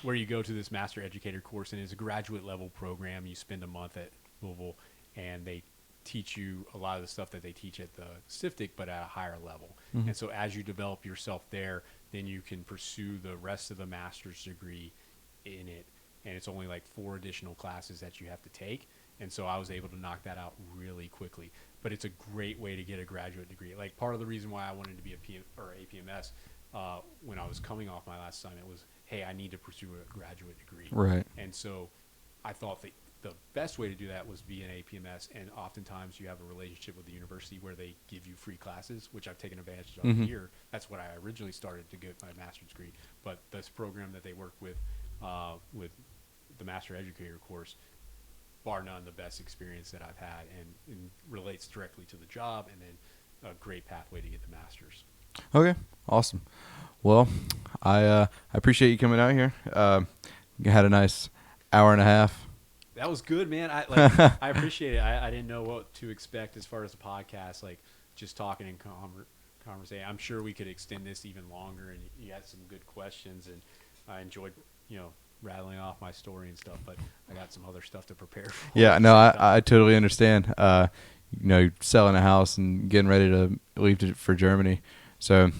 where you go to this master educator course, and it's a graduate level program. You spend a month at Louisville, and they teach you a lot of the stuff that they teach at the CIFTIC, but at a higher level. And so as you develop yourself there, then you can pursue the rest of the master's degree in it. And it's only like 4 additional classes that you have to take. And so I was able to knock that out really quickly. But it's a great way to get a graduate degree. Like part of the reason why I wanted to be APMS when I was coming off my last assignment was, hey, I need to pursue a graduate degree. And so I thought that the best way to do that was be an APMS, and oftentimes you have a relationship with the university where they give you free classes, which I've taken advantage of here. That's what I originally started to get my master's degree. But this program that they work with the Master Educator course, bar none, the best experience that I've had, and relates directly to the job, and then a great pathway to get the master's. Okay, awesome. Well, I appreciate you coming out here. You had a nice hour and a half. That was good, man. I appreciate it. I didn't know what to expect as far as the podcast, like just talking and conversation. I'm sure we could extend this even longer, and you had some good questions, and I enjoyed, rattling off my story and stuff, but I got some other stuff to prepare for. Yeah, no, I totally understand. Selling a house and getting ready to leave for Germany. So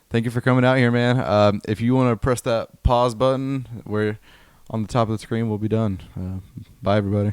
thank you for coming out here, man. If you want to press that pause button, we're on the top of the screen, we'll be done. Bye, everybody.